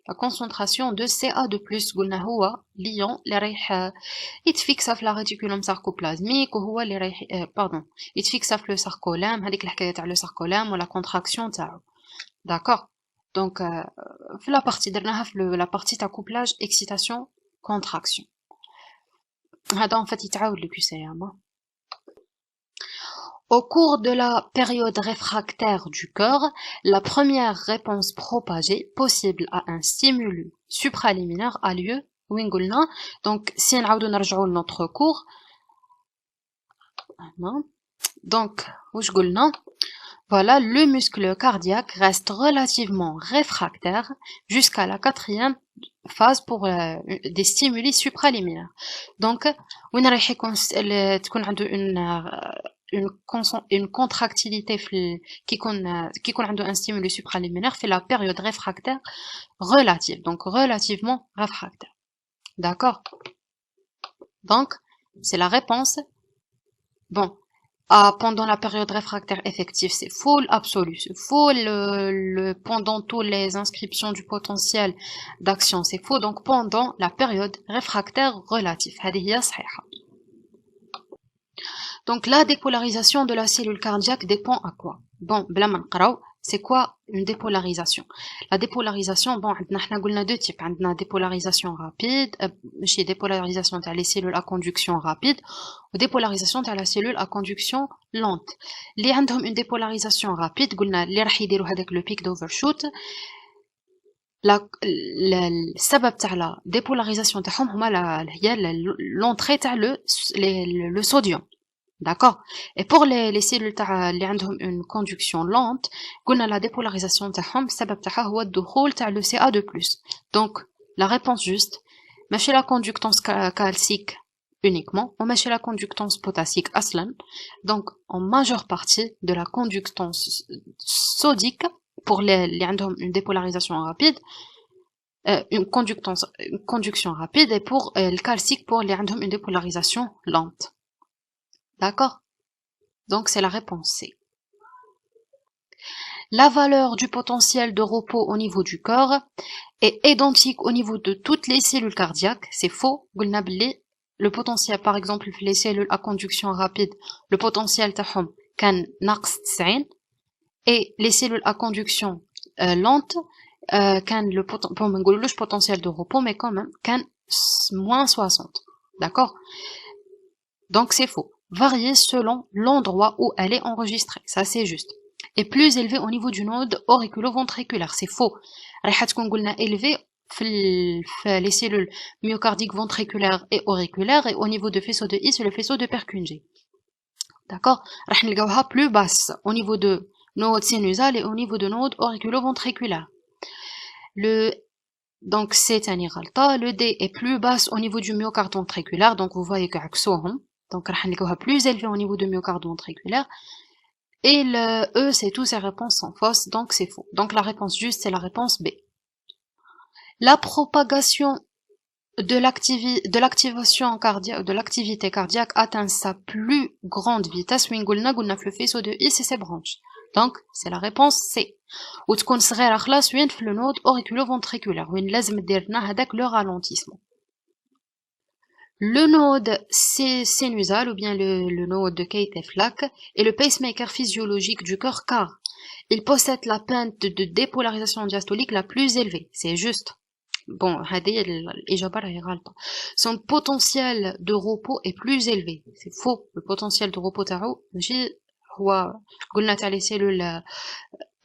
La concentration de Ca2+, قلنا هو l'ion اللي رايح يتفيكسا في la réticulum sarcoplasmique وهو اللي رايح يتفيكسا في le sarcolame, هذيك الحكاية تاع le sarcolame ولا contraction تاعو. D'accord? Donc, la partie dernière, la partie accouplage, excitation, contraction. En fait, il le QCM. Au cours de la période réfractaire du cœur, la première réponse propagée possible à un stimulus supraliminaire a lieu. Donc, si on revient à notre cours, donc, voilà, le muscle cardiaque reste relativement réfractaire jusqu'à la 4e phase pour des stimuli supraliminaires. Donc, on a une contractilité qui a un stimulus supraliminaire fait la période réfractaire relative, donc relativement réfractaire. D'accord? Donc, c'est la réponse. Bon. Pendant la période réfractaire effective, c'est faux, absolu, c'est faux, pendant toutes les inscriptions du potentiel d'action, c'est faux, donc pendant la période réfractaire relative. Donc la dépolarisation de la cellule cardiaque dépend à quoi? Bon, c'est quoi une dépolarisation? La dépolarisation, bon, on a deux types. On a dépolarisation rapide, chez dépolarisation de les cellules à conduction rapide, ou dépolarisation de la cellule à conduction lente. Les ont une dépolarisation rapide, on a les rahidiru avec le pic d'overshoot. السبب تاع la dépolarisation تاعهم هما هي l'entrée تاع le sodium. D'accord? Et pour les cellules اللي عندهم une conduction lente, قلنا la dépolarisation تاعهم السبب تاعها هو الدخول تاع le Ca2+. Donc la réponse juste, ماشي la conductance calcique uniquement, ou ماشي la conductance potassique أصلا. Donc en majeure partie de la conductance sodique pour les اللي عندهم une dépolarisation rapide, une conduction rapide, et pour le calcique pour les عندهم une dépolarisation lente. D'accord? Donc c'est la réponse C. La valeur du potentiel de repos au niveau du cœur est identique au niveau de toutes les cellules cardiaques. C'est faux. قلنا بلي le potentiel, par exemple, les cellules à conduction rapide, le potentiel تاعهم كان ناقص 90 et les cellules à conduction lente كان le bon ما نقولوش potentiel de repos mais quand même كان moins 60. D'accord? Donc c'est faux. Varier selon l'endroit où elle est enregistrée. Ça c'est juste. Et plus élevé au niveau du node auriculo-ventriculaire. C'est faux. رايحة تكون قلنا élevé في les cellules myocardiques ventriculaires et auriculaires et au niveau de faisceau de His le faisceau de Purkinje. D'accord? راح نلقاوها plus basse au niveau de node sinusal et au niveau de node auriculo-ventriculaire. Donc c'est un غلطة. Le D est plus basse au niveau du myocarde ventriculaire. Donc vous voyez que عكسوهم. Donc راح نلقاوها plus élevé au niveau du myocarde ventriculaire. Et le E, c'est tous ces réponses sont fausses, donc c'est faux. Donc la réponse juste, c'est la réponse B. La propagation de l'activation cardiaque, de l'activité cardiaque atteint sa plus grande vitesse. وين قلنا في le faisceau de His et ses branches. Donc c'est la réponse C. وتكون صغيرة خلاص وين في le node auriculo-ventriculaire وين لازم ديرنا هذاك le ralentissement. Le node sinusal ou bien le node de Kate-Flack est le pacemaker physiologique du cœur car il possède la pente de dépolarisation diastolique la plus élevée. C'est juste. Bon, son potentiel de repos est plus élevé. C'est faux. Le potentiel de repos تاعو ماشي هو قلنا تاع les cellules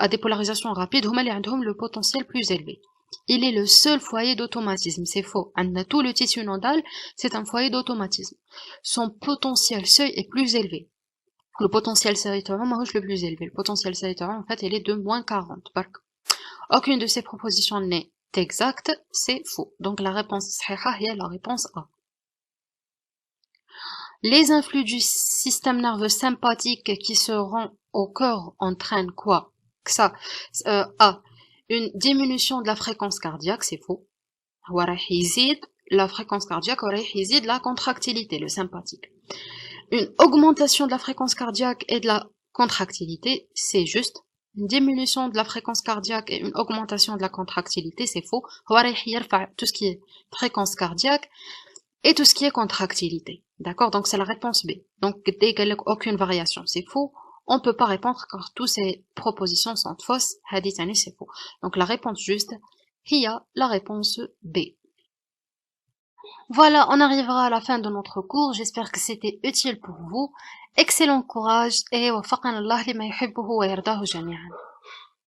à dépolarisation rapide هما اللي عندهم le potentiel plus élevé. Il est le seul foyer d'automatisme. C'est faux. Tout le tissu nodal, c'est un foyer d'automatisme. Son potentiel seuil est plus élevé. Le potentiel seuil le plus élevé. Le potentiel seuil, en fait, il est de moins 40. Aucune de ces propositions n'est exacte. C'est faux. Donc la réponse est la réponse A. Les influx du système nerveux sympathique qui se rend au cœur entraînent quoi? Ça, A. Une diminution de la fréquence cardiaque, c'est faux. La fréquence cardiaque, la contractilité, le sympathique. Une augmentation de la fréquence cardiaque et de la contractilité, c'est juste. Une diminution de la fréquence cardiaque et une augmentation de la contractilité, c'est faux. Tout ce qui est fréquence cardiaque et tout ce qui est contractilité. D'accord? Donc c'est la réponse B. Donc dès qu'il n'y a aucune variation, c'est faux. On ne peut pas répondre car toutes ces propositions sont fausses. Hadithani, c'est faux. Donc la réponse juste, hiya, la réponse B. Voilà, on arrivera à la fin de notre cours. J'espère que c'était utile pour vous. Excellent courage et وفقنا الله لما يحبه ويرضاه جميعا.